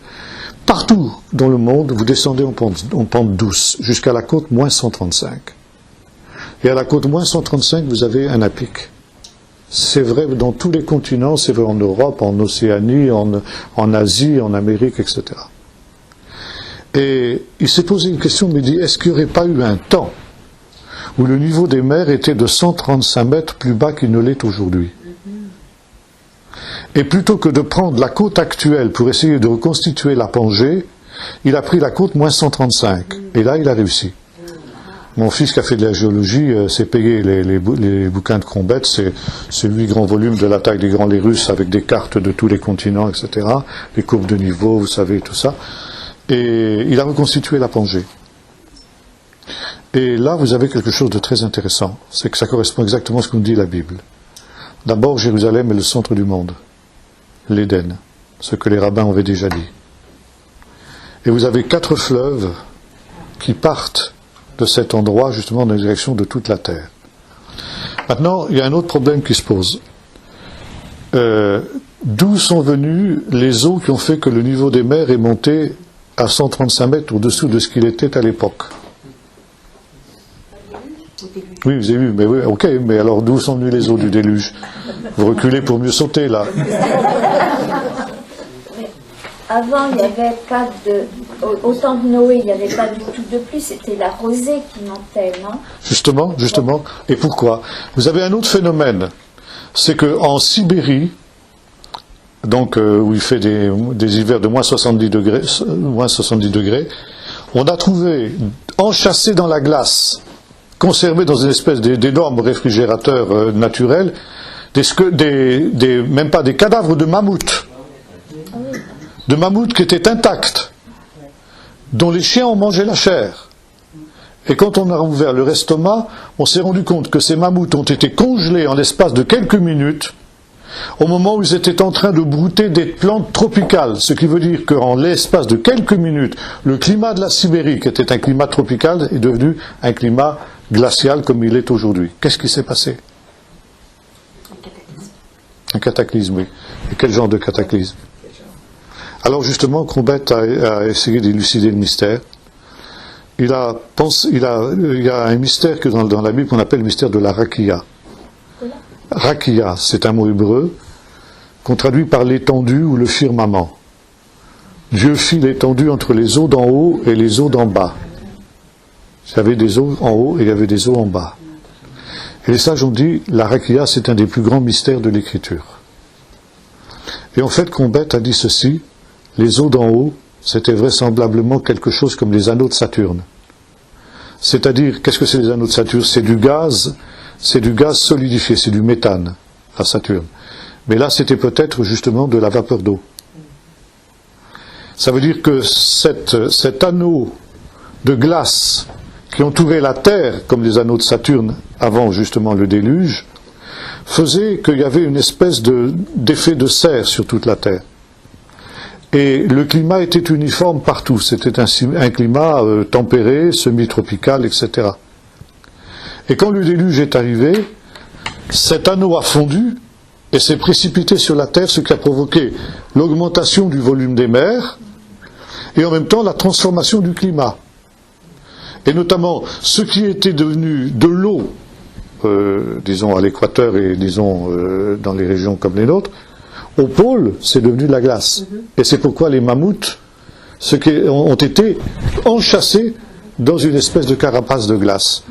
partout dans le monde, vous descendez en pente douce, jusqu'à la côte moins 135. Et à la côte moins 135, vous avez un pic. C'est vrai dans tous les continents, c'est vrai en Europe, en Océanie, en Asie, en Amérique, etc. Et il s'est posé une question, mais il dit, est-ce qu'il n'y aurait pas eu un temps où le niveau des mers était de 135 mètres plus bas qu'il ne l'est aujourd'hui? Et plutôt que de prendre la côte actuelle pour essayer de reconstituer la Pangée, il a pris la côte moins 135. Et là, il a réussi. Mon fils qui a fait de la géologie s'est payé les bouquins de Crombette, c'est 8 grands volumes de la taille des grands les Russes avec des cartes de tous les continents, etc. Les courbes de niveau, vous savez, tout ça. Et il a reconstitué la Pangée. Et là, vous avez quelque chose de très intéressant. C'est que ça correspond exactement à ce qu'on dit la Bible. D'abord, Jérusalem est le centre du monde. L'Éden. Ce que les rabbins avaient déjà dit. Et vous avez 4 fleuves qui partent de cet endroit, justement, dans la direction de toute la terre. Maintenant, il y a un autre problème qui se pose. D'où sont venues les eaux qui ont fait que le niveau des mers est monté à 135 mètres au-dessous de ce qu'il était à l'époque? Oui, vous avez vu, mais oui, ok, mais alors d'où sont venues les eaux du déluge? Vous reculez pour mieux sauter, là. Avant, il n'y avait pas au temps de Noé, il n'y avait pas du tout de pluie, c'était la rosée qui montait, non? Justement. Et pourquoi? Vous avez un autre phénomène. C'est qu'en Sibérie, donc où il fait des hivers de moins 70 degrés, on a trouvé, enchâssés dans la glace, conservés dans une espèce d'énorme réfrigérateur naturel, même pas des cadavres de mammouths. De mammouths qui étaient intacts, dont les chiens ont mangé la chair. Et quand on a ouvert leur estomac, on s'est rendu compte que ces mammouths ont été congelés en l'espace de quelques minutes, au moment où ils étaient en train de brouter des plantes tropicales, ce qui veut dire qu'en l'espace de quelques minutes, le climat de la Sibérie, qui était un climat tropical, est devenu un climat glacial comme il est aujourd'hui. Qu'est-ce qui s'est passé? Un cataclysme, oui. Et quel genre de cataclysme? Alors justement, Crombette a essayé d'élucider le mystère. Il y a un mystère que dans la Bible qu'on appelle le mystère de la rakia. Rakia, c'est un mot hébreu qu'on traduit par l'étendue ou le firmament. Dieu fit l'étendue entre les eaux d'en haut et les eaux d'en bas. Il y avait des eaux en haut et il y avait des eaux en bas. Et les sages ont dit, la rakia, c'est un des plus grands mystères de l'Écriture. Et en fait, Crombette a dit ceci, les eaux d'en haut, c'était vraisemblablement quelque chose comme les anneaux de Saturne. C'est-à-dire, qu'est-ce que c'est les anneaux de Saturne? C'est du gaz solidifié, c'est du méthane à Saturne. Mais là, c'était peut-être justement de la vapeur d'eau. Ça veut dire que cet anneau de glace qui entourait la Terre, comme les anneaux de Saturne avant justement le déluge, faisait qu'il y avait une espèce d'effet de serre sur toute la Terre. Et le climat était uniforme partout. C'était un climat tempéré, semi-tropical, etc. Et quand le déluge est arrivé, cet anneau a fondu et s'est précipité sur la Terre, ce qui a provoqué l'augmentation du volume des mers et en même temps la transformation du climat. Et notamment, ce qui était devenu de l'eau, disons à l'équateur et disons dans les régions comme les nôtres, au pôle, c'est devenu de la glace. Et c'est pourquoi les mammouths ont été enchâssés dans une espèce de carapace de glace.